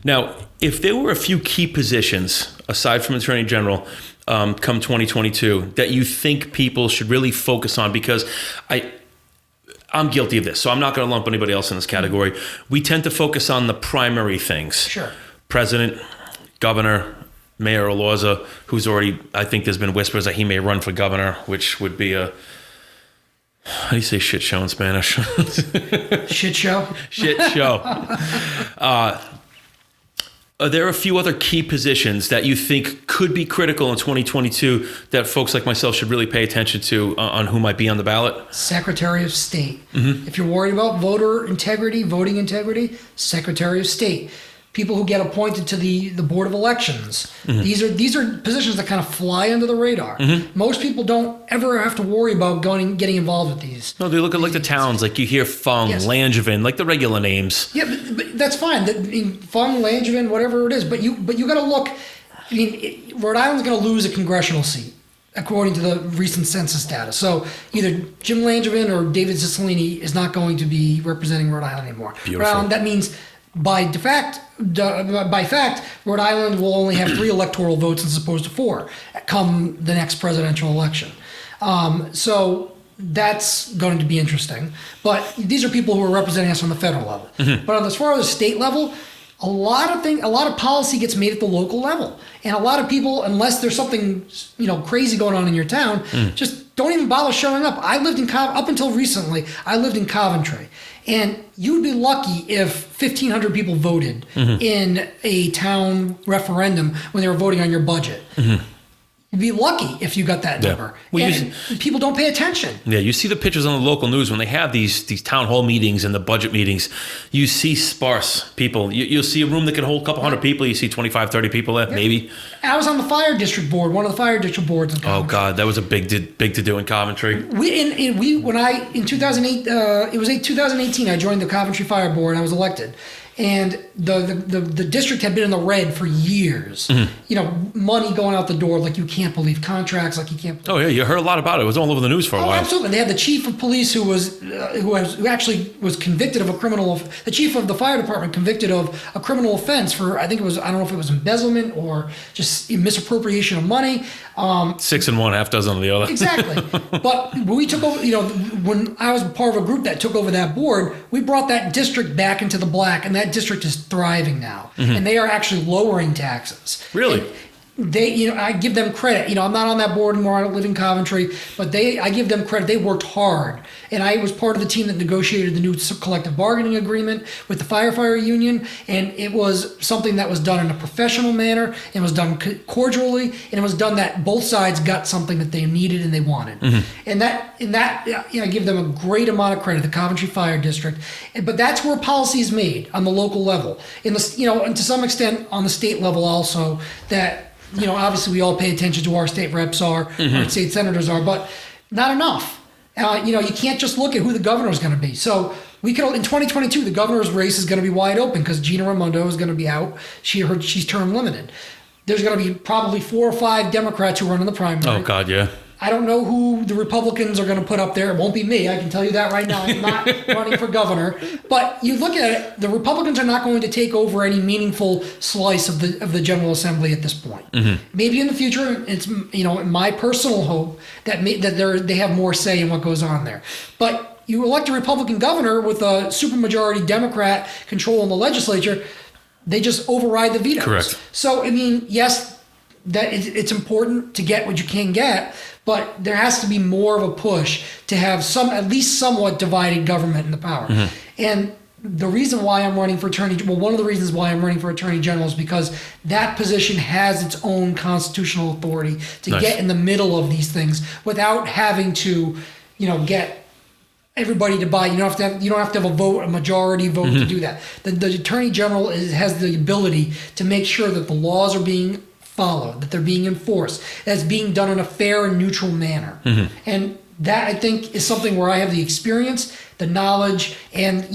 B: Now, if there were a few key positions, aside from Attorney General, come 2022, that you think people should really focus on, because I'm guilty of this, so I'm not going to lump anybody else in this category. We tend to focus on the primary things.
A: Sure.
B: President, Governor, Mayor Elorza, who's already, I think there's been whispers that he may run for governor, which would be a, how do you say shit show in Spanish?
A: Shit show?
B: Shit show. Are there a few other key positions that you think could be critical in 2022 that folks like myself should really pay attention to on who might be on the ballot?
A: Secretary of State.
B: Mm-hmm.
A: If you're worried about voter integrity, voting integrity, Secretary of State. People who get appointed to the Board of Elections. Mm-hmm. These are positions that kind of fly under the radar. Mm-hmm. Most people don't ever have to worry about getting involved with these.
B: No, they look at like the towns, like you hear Fung, yes. Langevin, like the regular names.
A: Yeah, but that's fine. Fung, Langevin, whatever it is. But you got to look. I mean, Rhode Island's going to lose a congressional seat according to the recent census data. So either Jim Langevin or David Cicilline is not going to be representing Rhode Island anymore.
B: Beautiful.
A: That means. By fact, Rhode Island will only have 3 electoral votes as opposed to 4 come the next presidential election. So that's going to be interesting. But these are people who are representing us on the federal level. Mm-hmm. But as far as the state level, a lot of policy gets made at the local level, and a lot of people, unless there's something crazy going on in your town, just don't even bother showing up. I lived up until recently. I lived in Coventry. And you'd be lucky if 1,500 people voted in a town referendum when they were voting on your budget. Mm-hmm. You'd be lucky if you got that number.
B: Well,
A: and people don't pay attention.
B: Yeah, you see the pictures on the local news when they have these town hall meetings and the budget meetings. You see sparse people. You'll see a room that can hold a couple hundred people. You see 25, 30 people there, maybe.
A: I was on the fire district board, one of the fire district boards in Coventry.
B: Oh God, that was a big to do in Coventry.
A: In 2008, it was 2018. I joined the Coventry Fire Board. I was elected. And the district had been in the red for years. Money going out the door like you can't believe, contracts like you can't believe.
B: Oh yeah, you heard a lot about it. It was all over the news for a while.
A: Absolutely. They had the chief of police who actually was convicted of the chief of the fire department convicted of a criminal offense for, I don't know if it was embezzlement or just misappropriation of money.
B: 6 in one, half dozen of the other.
A: Exactly. But when we took over, when I was part of a group that took over that board, we brought that district back into the black, and that district is thriving now. And they are actually lowering taxes.
B: Really?
A: I give them credit. I'm not on that board anymore. I don't live in Coventry, but I give them credit. They worked hard, and I was part of the team that negotiated the new collective bargaining agreement with the firefighter union, and it was something that was done in a professional manner. It was done cordially, and it was done that both sides got something that they needed and they wanted. And I give them a great amount of credit, the Coventry Fire District. But that's where policy is made on the local level, and to some extent on the state level also. That obviously we all pay attention to who our state reps are, our state senators are, but not enough. You can't just look at who the governor is going to be. So in 2022, the governor's race is going to be wide open because Gina Raimondo is going to be out. She's term limited. There's going to be probably 4 or 5 Democrats who run in the primary.
B: Oh God, yeah.
A: I don't know who the Republicans are going to put up there. It won't be me. I can tell you that right now. I'm not running for governor. But you look at it, the Republicans are not going to take over any meaningful slice of the General Assembly at this point. Maybe in the future, it's my personal hope that they have more say in what goes on there. But you elect a Republican governor with a supermajority Democrat control in the legislature, they just override the vetoes.
B: Correct.
A: So yes, that it's important to get what you can get, but there has to be more of a push to have at least somewhat divided government in the power. And the reason why I'm running for one of the reasons why I'm running for Attorney General is because that position has its own constitutional authority to get in the middle of these things without having to, get everybody to buy. You don't have to have a majority vote to do that. The Attorney General has the ability to make sure that the laws are being followed, that they're being enforced, that's being done in a fair and neutral manner. And that, I think, is something where I have the experience, the knowledge, and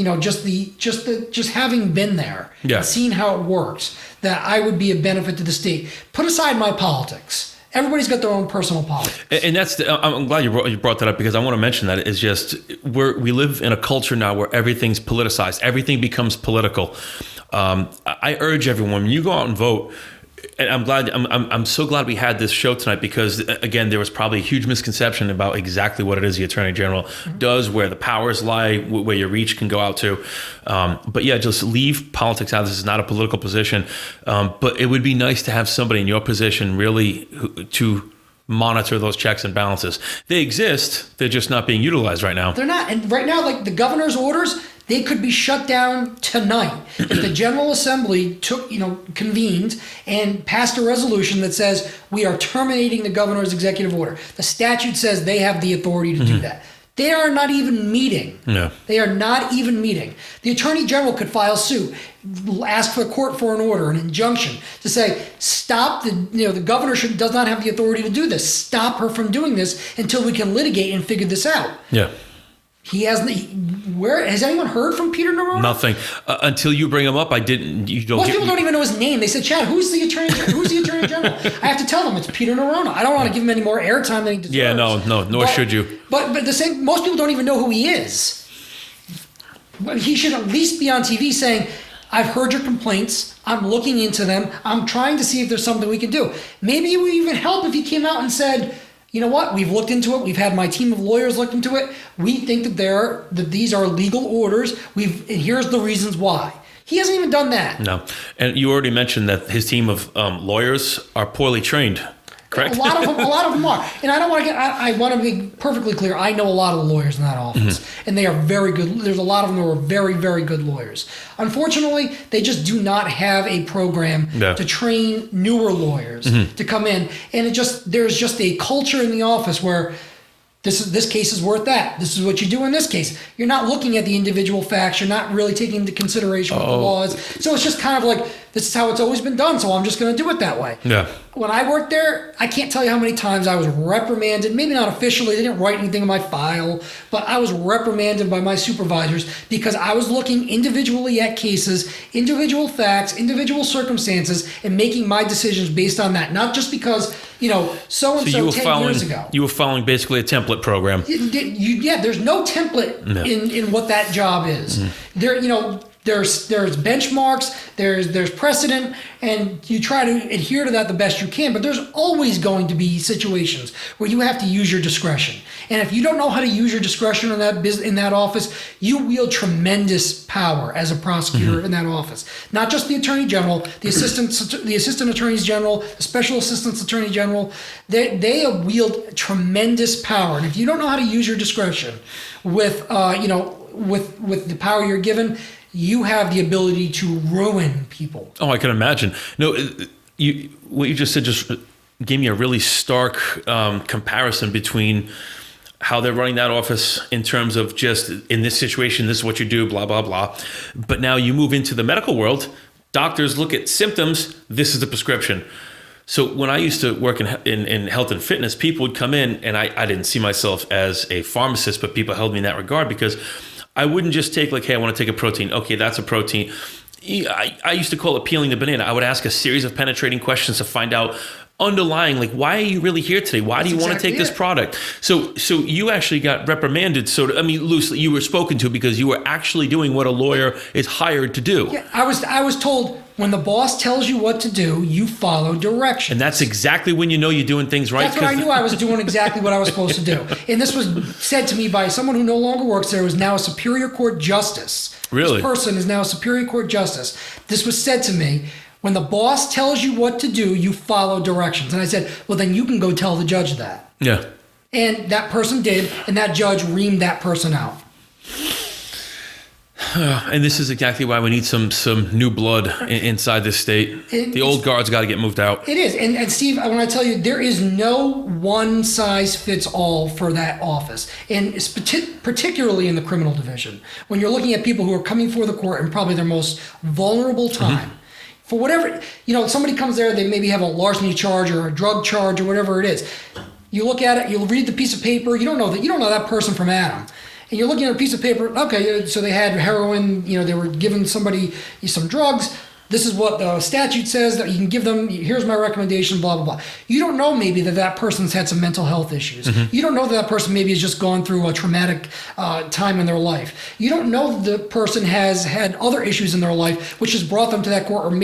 A: just having been there, and seen how it works, that I would be a benefit to the state. Put aside my politics. Everybody's got their own personal politics.
B: And I'm glad you brought that up, because I want to mention that it's just we live in a culture now where everything's politicized. Everything becomes political. I urge everyone, when you go out and vote, and I'm so glad we had this show tonight, because again, there was probably a huge misconception about exactly what it is the Attorney General does, where the powers lie, where your reach can go out to. But yeah, just leave politics out. This is not a political position. But it would be nice to have somebody in your position really to monitor those checks and balances. They exist. They're just not being utilized right now.
A: They're not. And right now, like the governor's orders, they could be shut down tonight if the General Assembly convened and passed a resolution that says we are terminating the governor's executive order. The statute says they have the authority to do that. They are not even meeting. No. They are not even meeting. The Attorney General could file suit, ask for the court for an order, an injunction, to say, stop, the governor does not have the authority to do this. Stop her from doing this until we can litigate and figure this out. Yeah. He hasn't. Has anyone heard from Peter Nerona?
B: Nothing. Until you bring him up, I didn't.
A: Most people don't even know his name. They said, "Chad, who's the attorney general?" I have to tell them it's Peter Nerona. I don't want to give him any more airtime than he deserves.
B: Yeah, nor should you.
A: But the same. Most people don't even know who he is. He should at least be on TV saying, "I've heard your complaints. I'm looking into them. I'm trying to see if there's something we can do." Maybe it would even help if he came out and said, "You know what? We've looked into it. We've had my team of lawyers look into it. We think that these are legal orders. And here's the reasons why." He hasn't even done that.
B: No. And you already mentioned that his team of lawyers are poorly trained. correct?
A: A lot of them are. And I don't want to get, I want to be perfectly clear. I know a lot of the lawyers in that office, and they are very good. There's a lot of them who are very, very good lawyers. Unfortunately, they just do not have a program to train newer lawyers to come in. And there's just a culture in the office where this case is worth that. This is what you do in this case. You're not looking at the individual facts. You're not really taking into consideration what the law is. So it's just kind of like, this is how it's always been done, so I'm just going to do it that way.
B: Yeah.
A: When I worked there, I can't tell you how many times I was reprimanded. Maybe not officially. They didn't write anything in my file, but I was reprimanded by my supervisors because I was looking individually at cases, individual facts, individual circumstances, and making my decisions based on that. Not just because, so-and-so 10 years ago.
B: You were following basically a template program.
A: There's no template in what that job is. There's benchmarks, there's precedent, and you try to adhere to that the best you can, but there's always going to be situations where you have to use your discretion. And if you don't know how to use your discretion in that office, you wield tremendous power as a prosecutor in that office. Not just the attorney general, the assistant attorneys general, the special assistants attorney general, they wield tremendous power. And if you don't know how to use your discretion with the power you're given, you have the ability to ruin people.
B: Oh, I can imagine. No, what you just said just gave me a really stark comparison between how they're running that office in terms of just in this situation, this is what you do, blah, blah, blah. But now you move into the medical world, doctors look at symptoms, this is the prescription. So when I used to work in health and fitness, people would come in, and I didn't see myself as a pharmacist, but people held me in that regard because I wouldn't just take hey, I want to take a protein. Okay, that's a protein. I used to call it peeling the banana. I would ask a series of penetrating questions to find out underlying, why are you really here today? Why do you want to take this product? So you actually got reprimanded. Loosely, you were spoken to because you were actually doing what a lawyer is hired to do.
A: Yeah, I was told, when the boss tells you what to do, you follow directions.
B: And that's exactly when you know you're doing things right.
A: That's when I knew I was doing exactly what I was supposed to do. And this was said to me by someone who no longer works there, who is now a Superior Court justice.
B: Really?
A: This person is now a Superior Court justice. This was said to me, when the boss tells you what to do, you follow directions. And I said, well, then you can go tell the judge that.
B: Yeah. And
A: that person did, and that judge reamed that person out.
B: And this is exactly why we need some new blood inside this state. The old guard's got to get moved out.
A: It is. And Steve, when I tell you, there is no one size fits all for that office. And it's particularly in the criminal division, when you're looking at people who are coming before the court in probably their most vulnerable time. For whatever, somebody comes there, they maybe have a larceny charge or a drug charge or whatever it is. You look at it, you'll read the piece of paper, you don't know that person from Adam. And you're looking at a piece of paper, okay, so they had heroin, they were giving somebody some drugs. This is what the statute says that you can give them. Here's my recommendation, blah, blah, blah. You don't know maybe that person's had some mental health issues. You don't know that person maybe has just gone through a traumatic time in their life. You don't know the person has had other issues in their life, which has brought them to that court or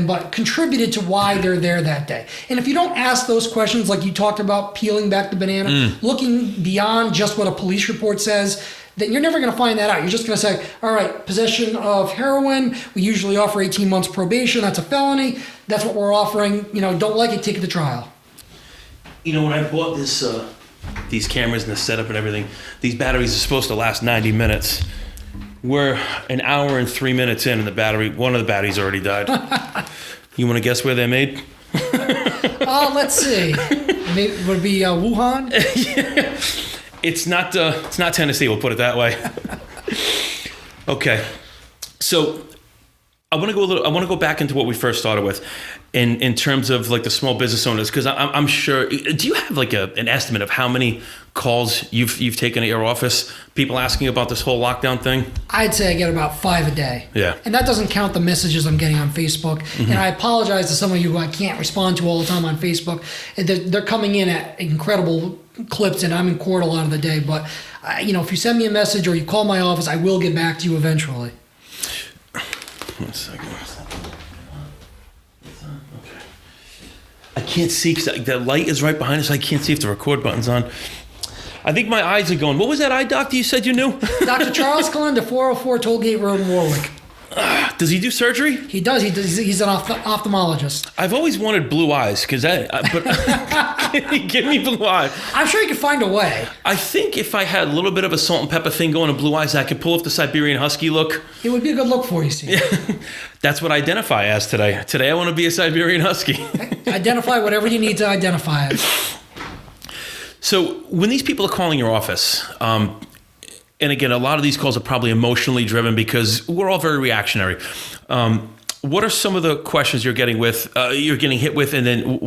A: but contributed to why they're there that day. And if you don't ask those questions, like you talked about peeling back the banana, looking beyond just what a police report says, then you're never going to find that out. You're just going to say, all right, possession of heroin, we usually offer 18 months probation. That's a felony. That's what we're offering. Don't like it, take it to trial.
B: When I bought these cameras and the setup and everything, these batteries are supposed to last 90 minutes. We're an hour and 3 minutes in, and one of the batteries already died. You want to guess where they're made?
A: Let's see. Maybe, would it be Wuhan?
B: Yeah. It's not Tennessee, we'll put it that way. Okay. So I want to go back into what we first started with in terms of the small business owners, because I'm sure, do you have an estimate of how many calls you've taken at your office, people asking about this whole lockdown thing?
A: I'd say I get about 5 a day.
B: Yeah.
A: And that doesn't count the messages I'm getting on Facebook. And I apologize to some of you who I can't respond to all the time on Facebook. They're coming in at incredible clips, and I'm in court a lot of the day. But, if you send me a message or you call my office, I will get back to you eventually.
B: 1 second. Okay. I can't see because the light is right behind us. I can't see if the record button's on. I think my eyes are going. What was that eye doctor you said you knew?
A: Dr. Charles Calenda, 404 Tollgate Road in Warwick.
B: Does he do surgery?
A: He does. He's an ophthalmologist.
B: I've always wanted blue eyes, but can you give me blue eyes?
A: I'm sure you can find a way.
B: I think if I had a little bit of a salt and pepper thing going to blue eyes, I could pull off the Siberian Husky look.
A: It would be a good look for you, Steve.
B: That's what I identify as today. Today I want to be a Siberian Husky.
A: Identify whatever you need to identify as.
B: So when these people are calling your office, and again, a lot of these calls are probably emotionally driven because we're all very reactionary. What are some of the questions you're getting hit with, and then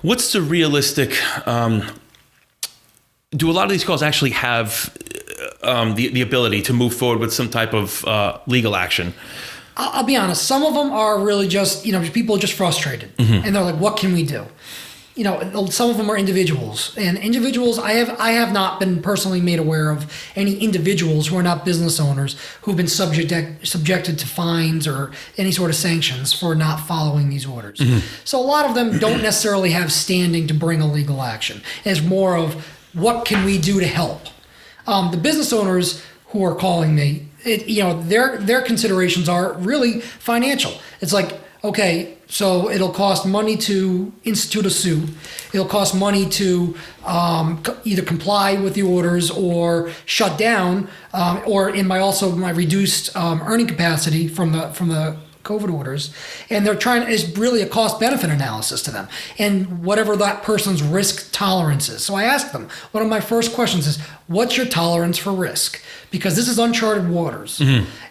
B: what's the realistic? Do a lot of these calls actually have the ability to move forward with some type of legal action?
A: I'll be honest. Some of them are really just people are just frustrated, and they're like, "What can we do?" Some of them are individuals, and individuals. I have not been personally made aware of any individuals who are not business owners who've been subjected to fines or any sort of sanctions for not following these orders. So a lot of them don't necessarily have standing to bring a legal action. It's more of what can we do to help. The business owners who are calling me, their considerations are really financial. It's like, okay, so it'll cost money to institute a suit. It'll cost money to either comply with the orders or shut down, or in my reduced earning capacity from the COVID orders. And it's really a cost benefit analysis to them and whatever that person's risk tolerance is. So I ask them, one of my first questions is, what's your tolerance for risk? Because this is uncharted waters.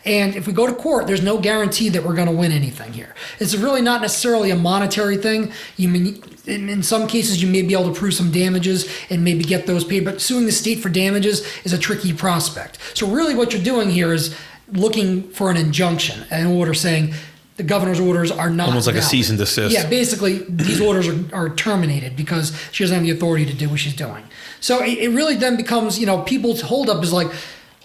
A: And if we go to court, there's no guarantee that we're going to win anything here. It's really not necessarily a monetary thing. In some cases, you may be able to prove some damages and maybe get those paid, but suing the state for damages is a tricky prospect. So really what you're doing here is looking for an injunction, an order saying the governor's orders are not
B: almost like
A: valid.
B: a cease and desist.
A: Yeah, basically these orders are terminated because she doesn't have the authority to do what she's doing. So it really then becomes, people's holdup is like,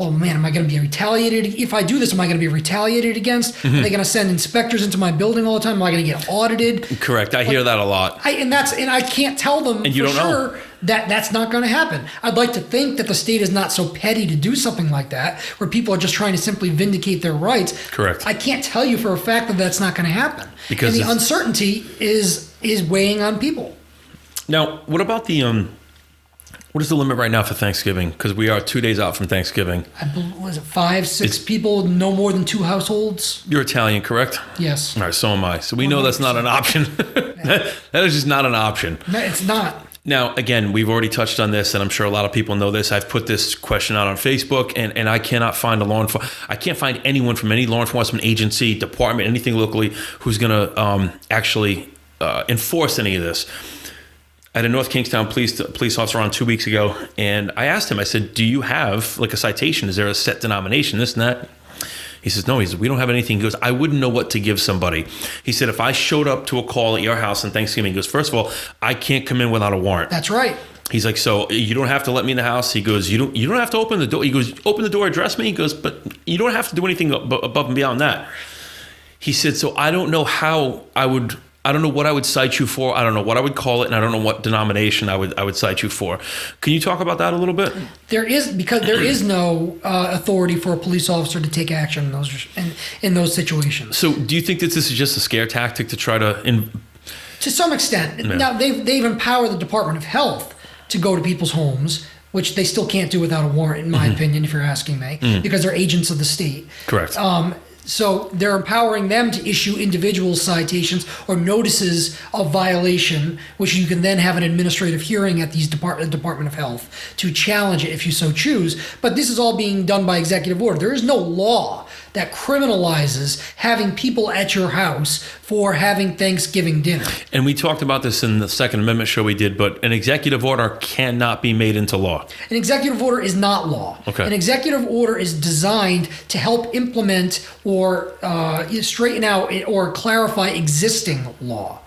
A: oh man, am I going to be retaliated? If I do this, am I going to be retaliated against? Are they going to send inspectors into my building all the time? Am I going to get audited?
B: Correct. I hear that a lot.
A: And I can't tell them
B: and you
A: for
B: don't
A: sure
B: know.
A: That's not going to happen. I'd like to think that the state is not so petty to do something like that, where people are just trying to simply vindicate their rights.
B: Correct.
A: I can't tell you for a fact that that's not going to happen.
B: Because
A: the uncertainty is weighing on people.
B: Now, what about what is the limit right now for Thanksgiving? Because we are 2 days out from Thanksgiving.
A: I believe, was it 5, 6 people, no more than 2 households?
B: You're Italian, correct?
A: Yes.
B: All right, so am I. So we know that's not an option. That is just not an option.
A: No, it's not.
B: Now, again, we've already touched on this, and I'm sure a lot of people know this. I've put this question out on Facebook, and I cannot find I can't find anyone from any law enforcement agency, department, anything locally who's going to actually enforce any of this. I had a North Kingstown police officer on 2 weeks ago, and I asked him, I said, do you have like a citation? Is there a set denomination, this and that? He says, no. He says, we don't have anything. He goes, I wouldn't know what to give somebody. He said, if I showed up to a call at your house on Thanksgiving, he goes, first of all, I can't come in without a warrant.
A: That's right.
B: He's like, so you don't have to let me in the house. He goes, you don't have to open the door. He goes, open the door, address me. He goes, but you don't have to do anything above and beyond that. He said, so I don't know I don't know what I would cite you for. I don't know what I would call it, and I don't know what denomination I would cite you for. Can you talk about that a little bit?
A: There is no authority for a police officer to take action in those situations.
B: So, do you think that this is just a scare tactic to try to?
A: To some extent. Yeah. Now they've empowered the Department of Health to go to people's homes, which they still can't do without a warrant, in my opinion, if you're asking me, because they're agents of the state.
B: Correct.
A: So they're empowering them to issue individual citations or notices of violation, which you can then have an administrative hearing at the Department of Health to challenge it if you so choose. But this is all being done by executive order. There is no law that criminalizes having people at your house for having Thanksgiving dinner.
B: And we talked about this in the Second Amendment show we did, but an executive order cannot be made into law.
A: An executive order is not law.
B: Okay.
A: An executive order is designed to help implement or straighten out or clarify existing law.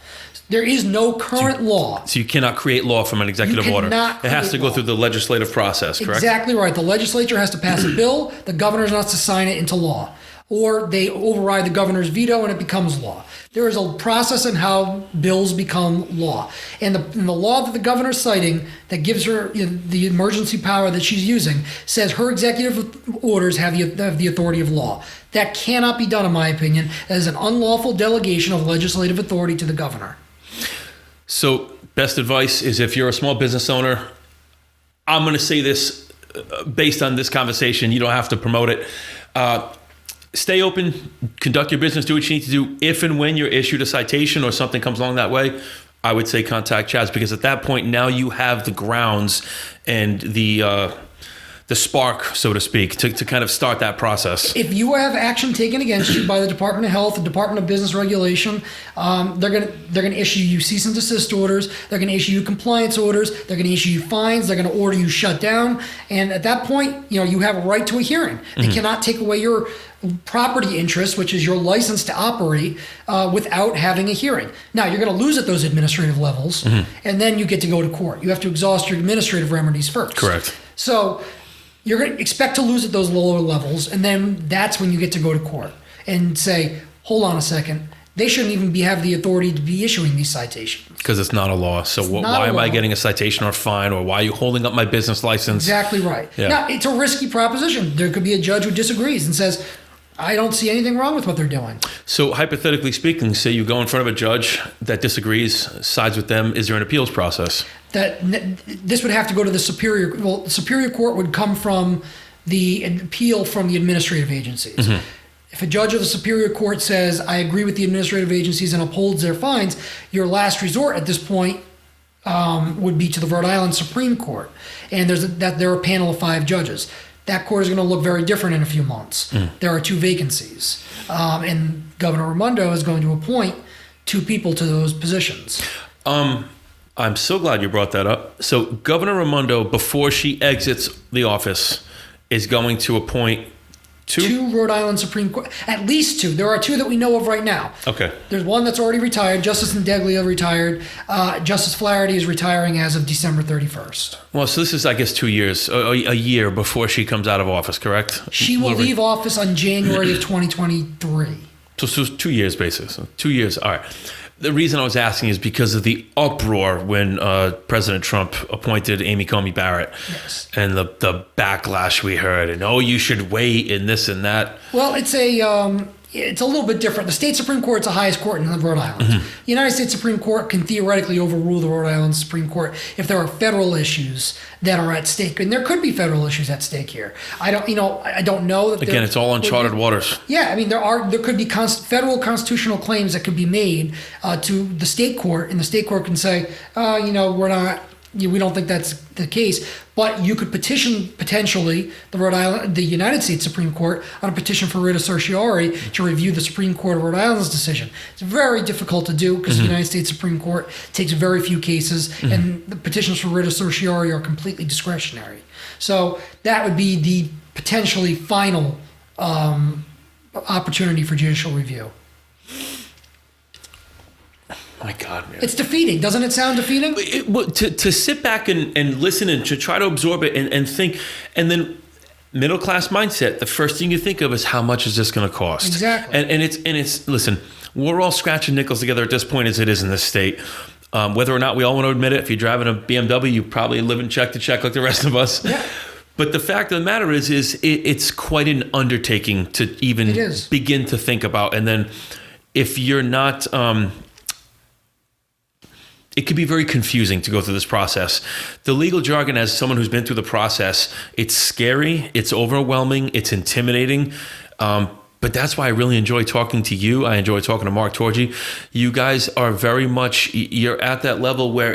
A: There is no current law.
B: So you cannot create law from an executive order. It has to go through the legislative process, correct?
A: Exactly right. The legislature has to pass a bill. The governor has to sign it into law. or they override the governor's veto and it becomes law. There is a process in how bills become law. And the law that the governor's citing that gives her the emergency power that she's using says her executive orders have the authority of law. That cannot be done, in my opinion. That is an unlawful delegation of legislative authority to the governor.
B: So best advice is, if you're a small business owner, I'm going to say this based on this conversation, you don't have to promote it. Stay open, conduct your business, do what you need to do. If and when you're issued a citation or something comes along that way, I would say contact Chas, because at that point now you have the grounds and the spark, so to speak, to kind of start that process.
A: If you have action taken against you by the Department of Health, the Department of Business Regulation, they're gonna issue you cease and desist orders. They're gonna issue you compliance orders. They're gonna issue you fines. They're gonna order you shut down. And at that point, you have a right to a hearing. They cannot take away your property interest, which is your license to operate, without having a hearing. Now, you're going to lose at those administrative levels, and then you get to go to court. You have to exhaust your administrative remedies first.
B: Correct.
A: So you're going to expect to lose at those lower levels, and then that's when you get to go to court and say, hold on a second, they shouldn't even have the authority to be issuing these citations.
B: Because it's not a law. So why am I getting a citation or a fine, or why are you holding up my business license?
A: Exactly right.
B: Yeah.
A: Now, it's a risky proposition. There could be a judge who disagrees and says, I don't see anything wrong with what they're doing.
B: So hypothetically speaking, say you go in front of a judge that disagrees, sides with them, is there an appeals process?
A: This would have to go to the Superior. Well, the Superior Court would come from the appeal from the administrative agencies. If a judge of the Superior Court says, I agree with the administrative agencies and upholds their fines, your last resort at this point would be to the Rhode Island Supreme Court. And there are a panel of 5 judges. That court is going to look very different in a few months. There are 2 vacancies. And Governor Raimondo is going to appoint 2 people to those positions.
B: I'm so glad you brought that up. So Governor Raimondo, before she exits the office, is going to appoint 2
A: Rhode Island Supreme Court, at least 2. There are 2 that we know of right now.
B: Okay.
A: There's one that's already retired. Justice Ndeglia retired. Justice Flaherty is retiring as of December 31st.
B: Well, so this is, I guess, 2 years, a year before she comes out of office, correct?
A: She will leave office on January of 2023.
B: So 2 years, basically. So 2 years. All right. The reason I was asking is because of the uproar when President Trump appointed Amy Coney Barrett.
A: Yes.
B: And the backlash we heard, and you should wait, and this and that.
A: Well, it's a little bit different. The state Supreme Court is the highest court in Rhode Island. The United States Supreme Court can theoretically overrule the Rhode Island Supreme Court if there are federal issues that are at stake, and there could be federal issues at stake here. I don't know that.
B: Again, it's all uncharted waters.
A: Yeah, I mean there could be federal constitutional claims that could be made to the state court, and the state court can say, we don't think that's the case, but you could petition potentially the United States Supreme Court on a petition for writ of certiorari to review the Supreme Court of Rhode Island's decision. It's very difficult to do because the United States Supreme Court takes very few cases, and the petitions for writ of certiorari are completely discretionary. So that would be the potentially final opportunity for judicial review.
B: My God, man.
A: It's defeating. Doesn't it sound defeating?
B: To sit back and listen and to try to absorb it and think, and then middle class mindset, the first thing you think of is how much is this going to cost?
A: Exactly.
B: And it's listen, we're all scratching nickels together at this point as it is in this state. Whether or not we all want to admit it, if you're driving a BMW, you probably live in check to check like the rest of us.
A: Yeah.
B: But the fact of the matter is it's quite an undertaking to even begin to think about. And then if you're not... it could be very confusing to go through this process. The legal jargon, as someone who's been through the process, it's scary, it's overwhelming, it's intimidating. But that's why I really enjoy talking to you. I enjoy talking to Mark Torgi. You guys are very much, you're at that level where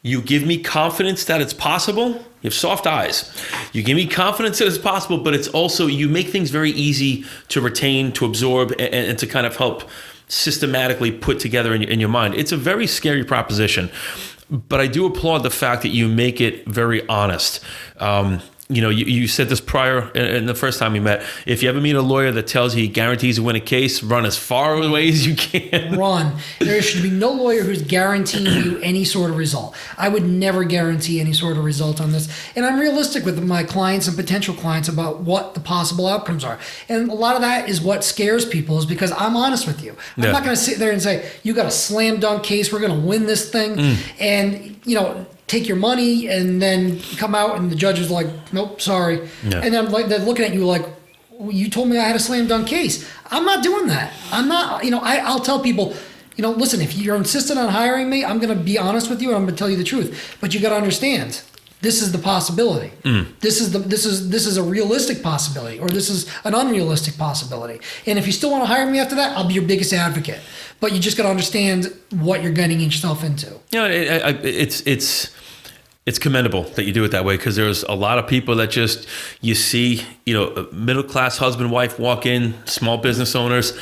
B: you give me confidence that it's possible. You have soft eyes. You give me confidence that it's possible, but it's also, you make things very easy to retain, to absorb, and to kind of help systematically put together in your mind. It's a very scary proposition, but I do applaud the fact that you make it very honest. you said this prior in the first time we met. If you ever meet a lawyer that tells you he guarantees to win a case, run as far away as you can.
A: Run. There should be no lawyer who's guaranteeing you any sort of result. I would never guarantee any sort of result on this. And I'm realistic with my clients and potential clients about what the possible outcomes are. And a lot of that is what scares people, is because I'm honest with you. I'm not going to sit there and say, you got a slam dunk case, we're going to win this thing. And, take your money and then come out and the judge is like, nope, sorry. Yeah. And then they're looking at you like, well, you told me I had a slam dunk case. I'm not doing that. I'm not, I'll tell people, listen, if you're insistent on hiring me, I'm going to be honest with you and I'm going to tell you the truth. But you got to understand, this is the possibility. This is a realistic possibility, or this is an unrealistic possibility. And if you still want to hire me after that, I'll be your biggest advocate. But you just got to understand what you're getting yourself into.
B: It's commendable that you do it that way, because there's a lot of people that just, you see, middle class husband, wife walk in, small business owners,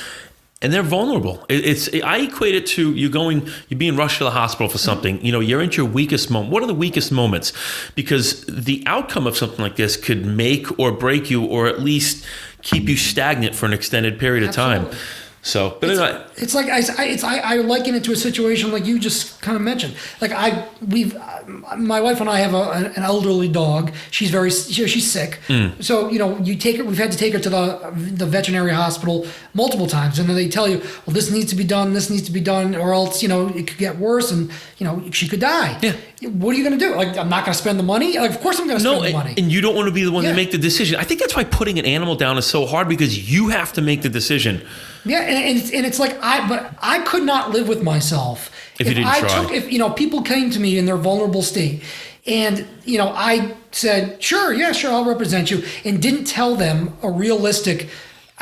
B: and they're vulnerable. I equate it to you're being rushed to the hospital for something. You're into your weakest moment. What are the weakest moments? Because the outcome of something like this could make or break you, or at least keep you stagnant for an extended period of time. So, but
A: it's like I liken it to a situation like you just kind of mentioned. Like my wife and I have an elderly dog. She's sick. So we've had to take her to the veterinary hospital multiple times, and then they tell you, well, this needs to be done, or else it could get worse, and she could die. Yeah. What are you going to do? Like, I'm not going to spend the money? Like, of course I'm going to spend the money.
B: And you don't want to be the one to make the decision. I think that's why putting an animal down is so hard, because you have to make the decision.
A: Yeah, and it's like I could not live with myself
B: if you didn't try.
A: If people came to me in their vulnerable state, and I said, sure, I'll represent you, and didn't tell them a realistic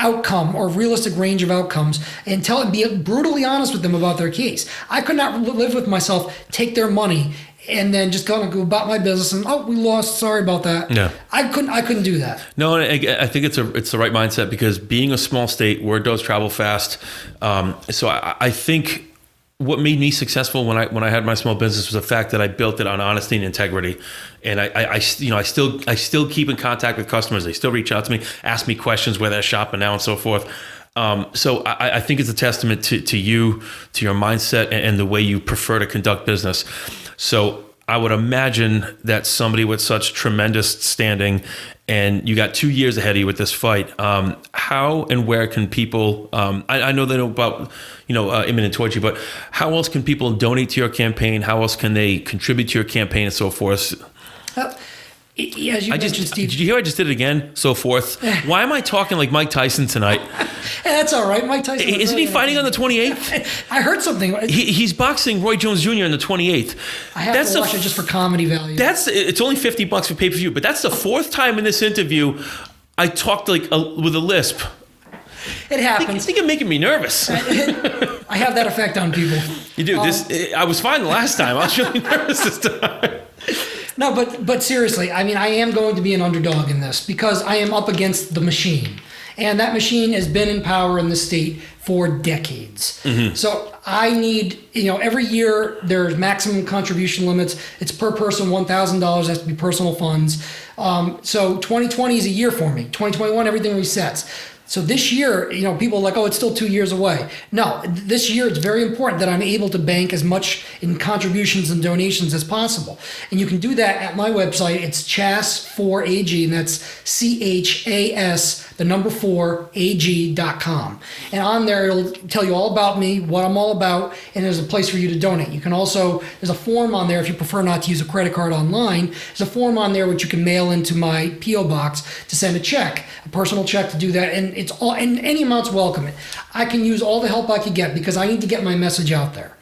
A: outcome or realistic range of outcomes, and be brutally honest with them about their case. I could not live with myself, take their money, and then just go about my business and, we lost, sorry about that. Yeah. I couldn't do that.
B: No, I think it's the right mindset, because being a small state, word does travel fast. So I think what made me successful when I had my small business was the fact that I built it on honesty and integrity. And I still keep in contact with customers. They still reach out to me, ask me questions where they're shopping now and so forth. So I think it's a testament to you, to your mindset, and the way you prefer to conduct business. So I would imagine that somebody with such tremendous standing, and you got 2 years ahead of you with this fight, how and where can people, I know they know about, imminent towards you, but how else can people donate to your campaign? How else can they contribute to your campaign and so forth?
A: As you mentioned, Steve.
B: Did you hear I just did it again? So forth. Why am I talking like Mike Tyson tonight?
A: That's all right. Mike Tyson.
B: Isn't he fighting on the 28th?
A: I heard something.
B: He's boxing Roy Jones Jr. on the 28th.
A: I have to watch it just for comedy value.
B: It's only $50 for pay-per-view, but that's the fourth time in this interview I talked with a lisp.
A: It happens.
B: I think you're making me nervous.
A: I have that effect on people.
B: You do. I was fine the last time. I was really nervous this time.
A: No, but seriously, I am going to be an underdog in this, because I am up against the machine. And that machine has been in power in the state for decades. Mm-hmm. So I need, every year there's maximum contribution limits. It's per person $1,000, has to be personal funds. So 2020 is a year for me. 2021, everything resets. So this year, people are like, it's still 2 years away. No, this year it's very important that I'm able to bank as much in contributions and donations as possible. And you can do that at my website. It's Chas4AG, and that's CHAS4AG.com. And on there, it'll tell you all about me, what I'm all about, and there's a place for you to donate. You can also, there's a form on there if you prefer not to use a credit card online. There's a form on there which you can mail into my P.O. box to send a check, a personal check to do that. And it's all, and any amount's welcome. I can use all the help I can get, because I need to get my message out there.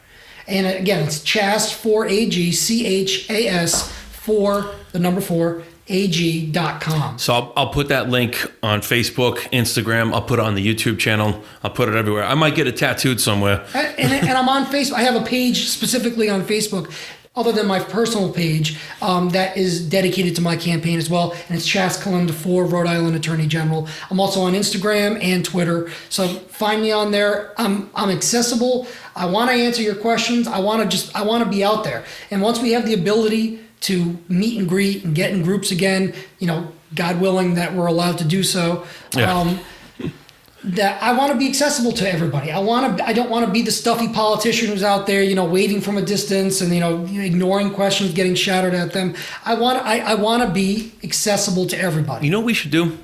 A: And again, it's Chas4AG, CHAS4 AG.com.
B: So I'll put that link on Facebook, Instagram. I'll put it on the YouTube channel. I'll put it everywhere. I might get it tattooed somewhere.
A: And I'm on Facebook. I have a page specifically on Facebook, other than my personal page, that is dedicated to my campaign as well. And it's Chas Calenda for Rhode Island Attorney General. I'm also on Instagram and Twitter. So find me on there. I'm accessible. I want to answer your questions. I want to be out there. And once we have the ability to meet and greet and get in groups again, God willing that we're allowed to do so.
B: Yeah.
A: That I want to be accessible to everybody. I don't want to be the stuffy politician who's out there, waving from a distance and ignoring questions, getting shouted at them. I want to be accessible to everybody.
B: You know what we should do?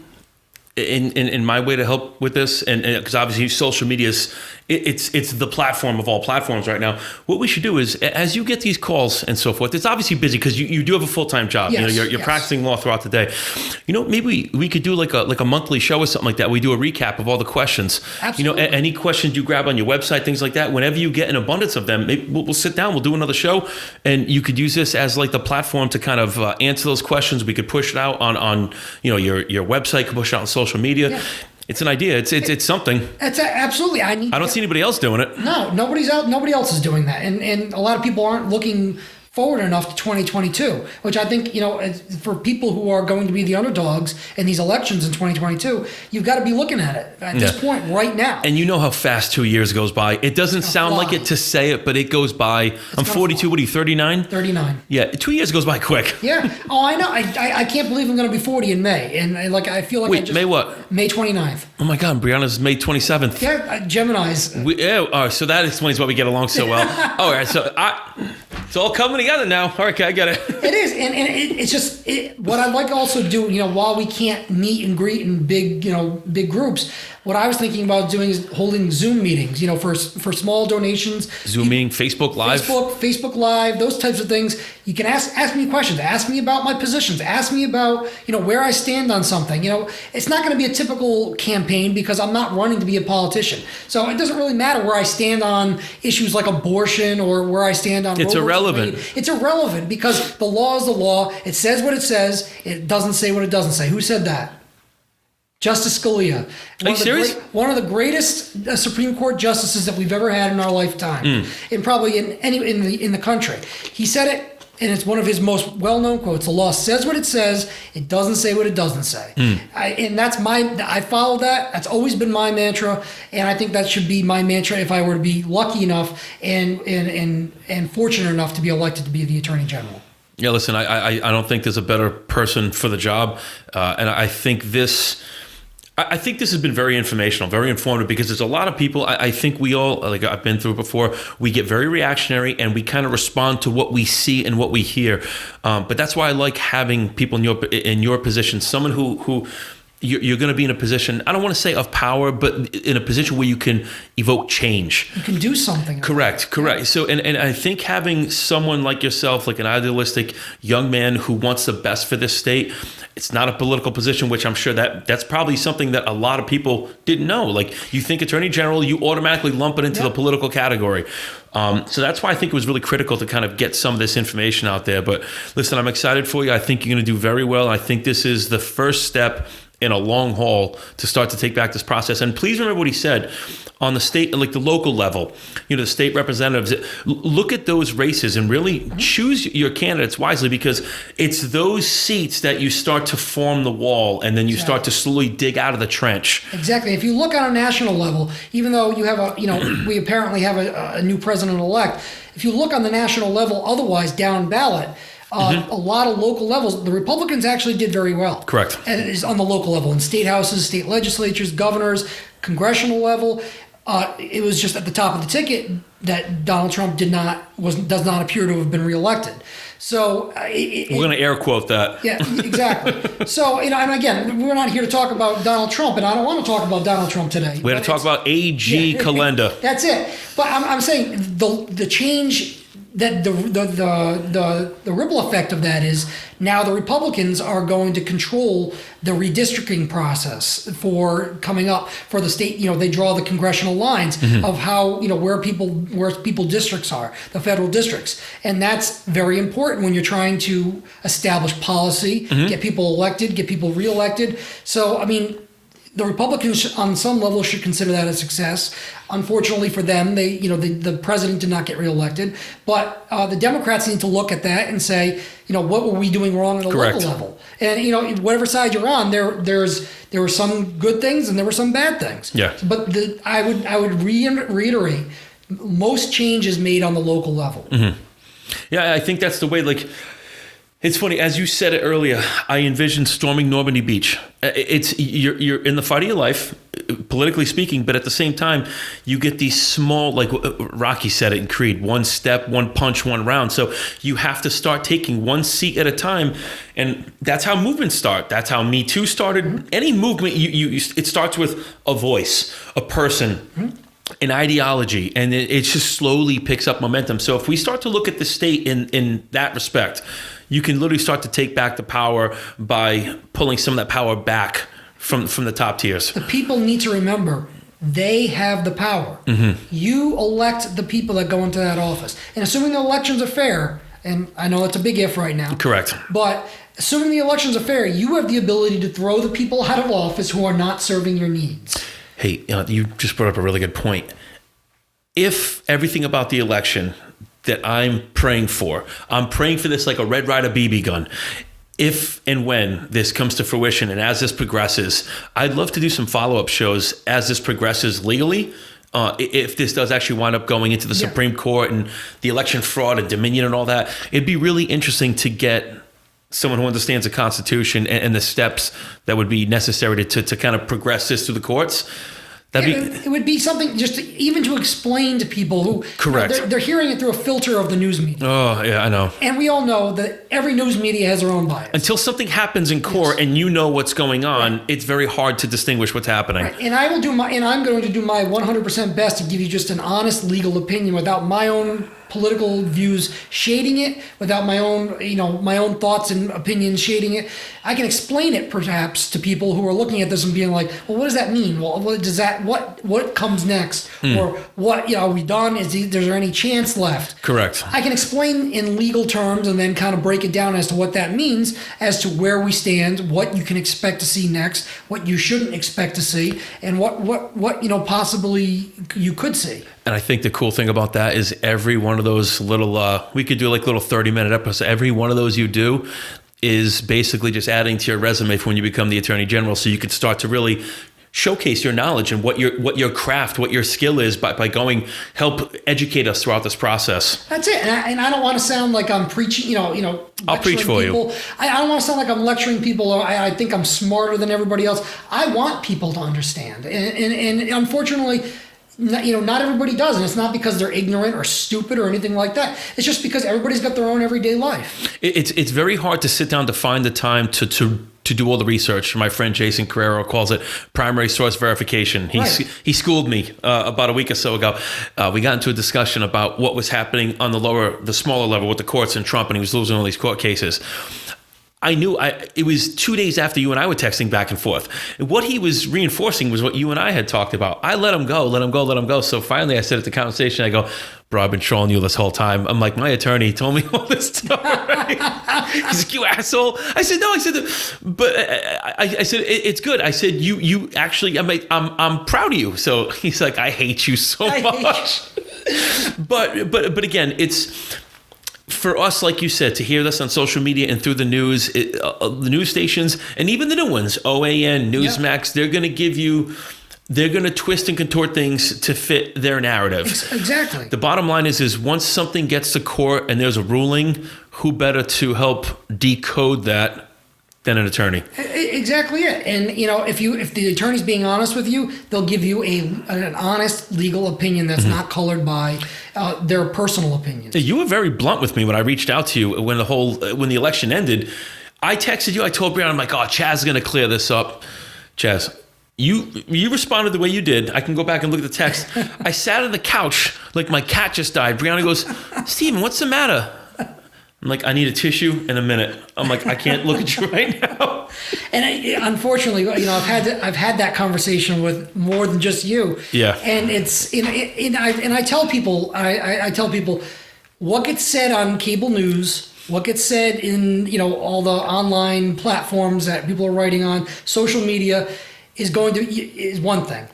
B: In my way to help with this, and because obviously social media is it's the platform of all platforms right now. What we should do is, as you get these calls and so forth, it's obviously busy because you do have a full-time job.
A: Yes,
B: you're
A: yes.
B: practicing law throughout the day. Maybe we could do like a monthly show or something like that. We do a recap of all the questions.
A: Absolutely.
B: Any questions you grab on your website, things like that. Whenever you get an abundance of them, maybe we'll sit down. We'll do another show, and you could use this as like the platform to kind of answer those questions. We could push it out on your website. Could push it out on social media. Yeah. It's an idea. It's something.
A: Absolutely. I don't
B: see anybody else doing it.
A: No, nobody's out. Nobody else is doing that, and a lot of people aren't looking forward enough to 2022, which I think, for people who are going to be the underdogs in these elections in 2022, you've got to be looking at it at this point right now.
B: And you know how fast 2 years goes by. It doesn't sound like it to say it, but it goes by. I'm 42. What are you, 39?
A: 39.
B: Yeah, 2 years goes by quick.
A: Yeah. Oh, I know. I can't believe I'm going to be 40 in May. And I feel like
B: Wait, May what?
A: May 29th.
B: Oh my God, Brianna's May 27th.
A: Yeah, Gemini's.
B: So that explains why we get along so well. All right, so it's all coming together now. All right, I get it.
A: It is, and it's just what I'd like to also do. While we can't meet and greet in big groups, what I was thinking about doing is holding Zoom meetings. For small donations.
B: Zoom meeting, Facebook Live,
A: Facebook Live, those types of things. You can ask me questions. Ask me about my positions. Ask me about where I stand on something. It's not going to be a typical campaign because I'm not running to be a politician. So it doesn't really matter where I stand on issues like abortion or where I stand on.
B: It's irrelevant.
A: It's irrelevant because the law is the law. It says what it says. It doesn't say what it doesn't say. Who said that? Justice Scalia.
B: Are you serious?
A: One of the greatest Supreme Court justices that we've ever had in our lifetime, and probably in the country. He said it. And it's one of his most well-known quotes. The law says what it says. It doesn't say what it doesn't say. And I follow that. That's always been my mantra. And I think that should be my mantra if I were to be lucky enough and fortunate enough to be elected to be the Attorney General.
B: Yeah, listen, I don't think there's a better person for the job. And I think this has been very informational, very informative, because there's a lot of people, I think we all, like I've been through it before, we get very reactionary and we kind of respond to what we see and what we hear. But that's why I like having people in your position, someone who you're going to be in a position, I don't want to say of power, but in a position where you can evoke change.
A: You can do something.
B: Correct.
A: Yeah.
B: So, and I think having someone like yourself, like an idealistic young man who wants the best for this state, it's not a political position, which I'm sure that's probably something that a lot of people didn't know. Like, you think Attorney General, you automatically lump it into the political category. So that's why I think it was really critical to kind of get some of this information out there. But listen, I'm excited for you. I think you're going to do very well. I think this is the first step in a long haul to start to take back this process. And please remember what he said on the state, like the local level, the state representatives, look at those races and really choose your candidates wisely, because it's those seats that you start to form the wall and then you start to slowly dig out of the trench.
A: Exactly. If you look on a national level, even though you have we apparently have a new president-elect, if you look on the national level, otherwise down ballot, a lot of local levels, the Republicans actually did very well.
B: Correct.
A: And it is on the local level, in state houses, state legislatures, governors, congressional level. It was just at the top of the ticket that Donald Trump does not appear to have been reelected. So
B: we're going to air quote that.
A: Yeah, exactly. So, and again, we're not here to talk about Donald Trump, and I don't want to talk about Donald Trump today.
B: We're going to talk about AG Calenda.
A: That's it. But I'm saying the change, that the ripple effect of that is now the Republicans are going to control the redistricting process for coming up for the state. They draw the congressional lines of how, where people districts are, the federal districts. And that's very important when you're trying to establish policy, get people elected, get people reelected. So, I mean, the Republicans, on some level, should consider that a success. Unfortunately for them, the president did not get reelected. But the Democrats need to look at that and say, what were we doing wrong at a local level? And whatever side you're on, there were some good things and there were some bad things.
B: Yeah.
A: But I would reiterate, most change is made on the local level.
B: Yeah, I think that's the way. Like, It's funny, as you said it earlier, I envisioned storming Normandy Beach. You're in the fight of your life, politically speaking, but at the same time, you get these small, like Rocky said it in Creed, one step, one punch, one round. So you have to start taking one seat at a time, and that's how movements start. That's how Me Too started. Mm-hmm. Any movement, it starts with a voice, a person. Mm-hmm. An ideology, and it just slowly picks up momentum. So if we start to look at the state in that respect, you can literally start to take back the power by pulling some of that power back from the top tiers. The
A: people need to remember they have the power. Mm-hmm. You elect the people that go into that office. And assuming the elections are fair, and I know it's a big if right now.
B: Correct.
A: But assuming the elections are fair, you have the ability to throw the people out of office who are not serving your needs.
B: Hey, you just brought up a really good point. If everything about the election that I'm praying for this like a Red Ryder BB gun. If and when this comes to fruition and as this progresses, I'd love to do some follow-up shows as this progresses legally. If this does actually wind up going into the Supreme Court and the election fraud and Dominion and all that, it'd be really interesting to get someone who understands the Constitution and the steps that would be necessary to kind of progress this through the courts.
A: It would be something just even to explain to people who
B: correct.
A: They're hearing it through a filter of the news media.
B: Oh, yeah, I know.
A: And we all know that every news media has their own bias.
B: Until something happens in court and you know what's going on, it's very hard to distinguish what's happening.
A: Right. And I'm going to do my 100% best to give you just an honest legal opinion without my own political views shading it, without my own thoughts and opinions shading it. I can explain it perhaps to people who are looking at this and being like, well, what does that mean? Well, what comes next? Or what, are we done? Is there any chance left?
B: Correct.
A: I can explain in legal terms and then kind of break it down as to what that means, as to where we stand, what you can expect to see next, what you shouldn't expect to see, and what possibly you could see.
B: And I think the cool thing about that is every one of those little, we could do like little 30-minute episodes. Every one of those you do is basically just adding to your resume for when you become the Attorney General. So you could start to really showcase your knowledge and what your craft, what your skill is by going, help educate us throughout this process.
A: That's it. And I don't want to sound like I'm preaching,
B: I'll preach for
A: people.
B: you.
A: I don't want to sound like I'm lecturing people or I think I'm smarter than everybody else. I want people to understand. And unfortunately, not everybody does, and it's not because they're ignorant or stupid or anything like that. It's just because everybody's got their own everyday life.
B: It's very hard to sit down to find the time to do all the research. My friend Jason Carrero calls it primary source verification. He schooled me about a week or so ago. We got into a discussion about what was happening on the smaller level with the courts and Trump, and he was losing all these court cases. I knew it was 2 days after you and I were texting back and forth. And what he was reinforcing was what you and I had talked about. I let him go. So finally I said at the conversation, I go, bro, I've been trolling you this whole time. I'm like, my attorney told me all this stuff. Right? He's like, you asshole. I said, no, but I said, it's good. I said, you actually, I'm proud of you. So he's like, I hate you so much. But again, it's, for us, like you said, to hear this on social media and through the news, the news stations, and even the new ones, OAN, Newsmax, they're going to twist and contort things to fit their narrative.
A: Exactly.
B: The bottom line is once something gets to court and there's a ruling, who better to help decode that than an attorney?
A: Exactly it. And if the attorney's being honest with you, they'll give you an honest legal opinion that's not colored by their personal opinions.
B: You were very blunt with me when I reached out to you when the election ended. I texted you. I told Brianna, I'm like, oh, Chaz is going to clear this up. Chaz, you responded the way you did. I can go back and look at the text. I sat on the couch like my cat just died. Brianna goes, Steven, what's the matter? I'm like, I need a tissue in a minute. I'm like, I can't look at you right now.
A: And unfortunately, I've had that conversation with more than just you.
B: Yeah.
A: And it's I tell people what gets said on cable news, what gets said in all the online platforms that people are writing on, social media is one thing.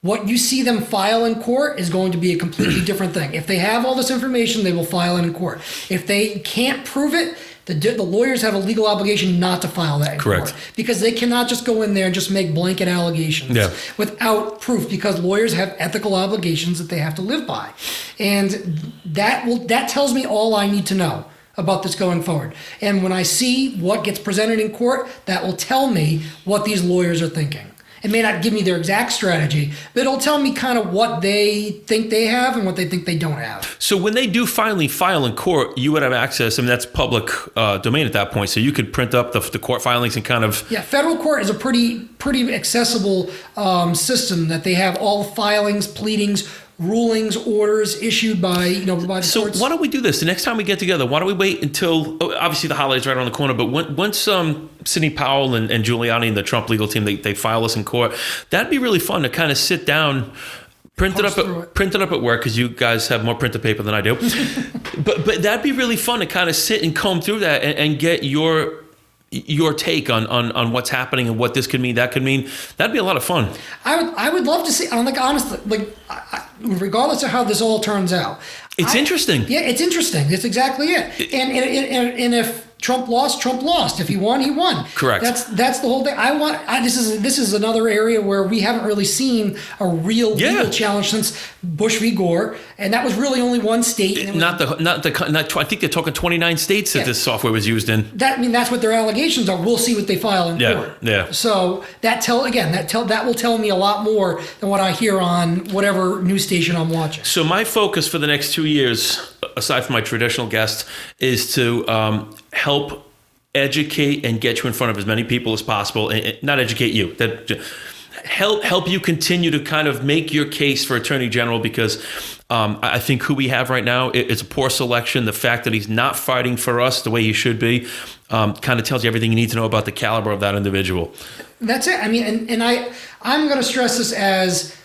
A: What you see them file in court is going to be a completely different thing. If they have all this information, they will file it in court. If they can't prove it, the lawyers have a legal obligation not to file that in court. Because they cannot just go in there and just make blanket allegations without proof, because lawyers have ethical obligations that they have to live by. And that tells me all I need to know about this going forward. And when I see what gets presented in court, that will tell me what these lawyers are thinking. It may not give me their exact strategy, but it'll tell me kind of what they think they have and what they think they don't have.
B: So when they do finally file in court, you would have access. I mean, that's public domain at that point. So you could print up the court filings and kind of...
A: Yeah, federal court is a pretty accessible system that they have all filings, pleadings, rulings, orders issued by the courts.
B: So why don't we do this? The next time we get together, why don't we wait until, obviously the holiday's right around the corner, but once Sidney Powell and Giuliani and the Trump legal team, they file us in court, that'd be really fun to kind of sit down, print it up at work, because you guys have more printed paper than I do. but that'd be really fun to kind of sit and comb through that and get your take on what's happening and what this could mean, that could mean. That'd be a lot of fun.
A: I would love to see. I'm like, honestly, regardless of how this all turns out,
B: it's interesting.
A: Yeah, it's interesting. That's exactly it. And if Trump lost. If he won, he won.
B: Correct.
A: That's the whole thing. This is another area where we haven't really seen a real legal challenge since Bush v. Gore, and that was really only one state. And
B: I think they're talking 29 states that this software was used in.
A: That's what their allegations are. We'll see what they file in court.
B: Yeah.
A: So that will tell me a lot more than what I hear on whatever news station I'm watching.
B: So my focus for the next 2 years, aside from my traditional guests, is to help educate and get you in front of as many people as possible, and not educate you, that help you continue to kind of make your case for Attorney General, because I think who we have right now, it's a poor selection. The fact that he's not fighting for us the way he should be kind of tells you everything you need to know about the caliber of that individual. That's
A: it. I mean, and I'm going to stress this as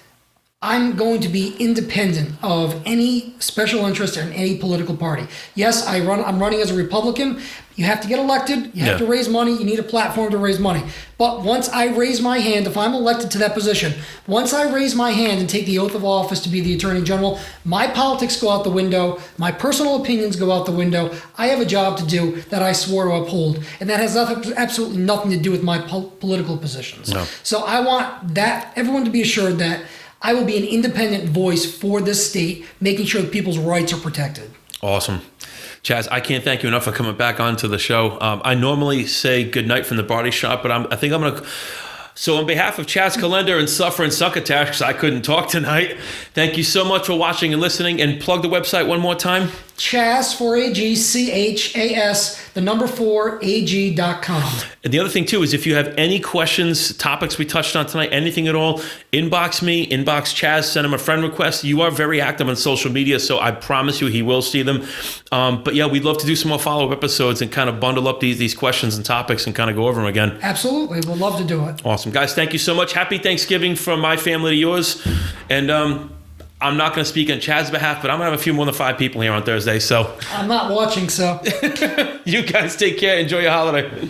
A: I'm going to be independent of any special interest in any political party. Yes, I'm running as a Republican. You have to get elected. You have to raise money. You need a platform to raise money. But once I raise my hand, if I'm elected to that position, once I raise my hand and take the oath of office to be the Attorney General, my politics go out the window. My personal opinions go out the window. I have a job to do that I swore to uphold. And that has absolutely nothing to do with my political positions. No. So I want everyone to be assured that I will be an independent voice for this state, making sure that people's rights are protected.
B: Awesome. Chas, I can't thank you enough for coming back onto the show. I normally say good night from the Bardi Shop, but I think I'm going to... So on behalf of Chas Calenda and Suffering Succotash, because I couldn't talk tonight, thank you so much for watching and listening, and plug the website one more time.
A: Chas, 4AG, CHAS, 4AG.com.
B: And the other thing, too, is if you have any questions, topics we touched on tonight, anything at all, inbox me, inbox Chas, send him a friend request. You are very active on social media, so I promise you he will see them. But yeah, we'd love to do some more follow-up episodes and kind of bundle up these questions and topics and kind of go over them again.
A: Absolutely. We'd love to do it.
B: Awesome. Guys, thank you so much. Happy Thanksgiving from my family to yours. And I'm not going to speak on Chad's behalf, but I'm going to have a few more than 5 people here on Thursday. So
A: I'm not watching, so.
B: You guys take care. Enjoy your holiday.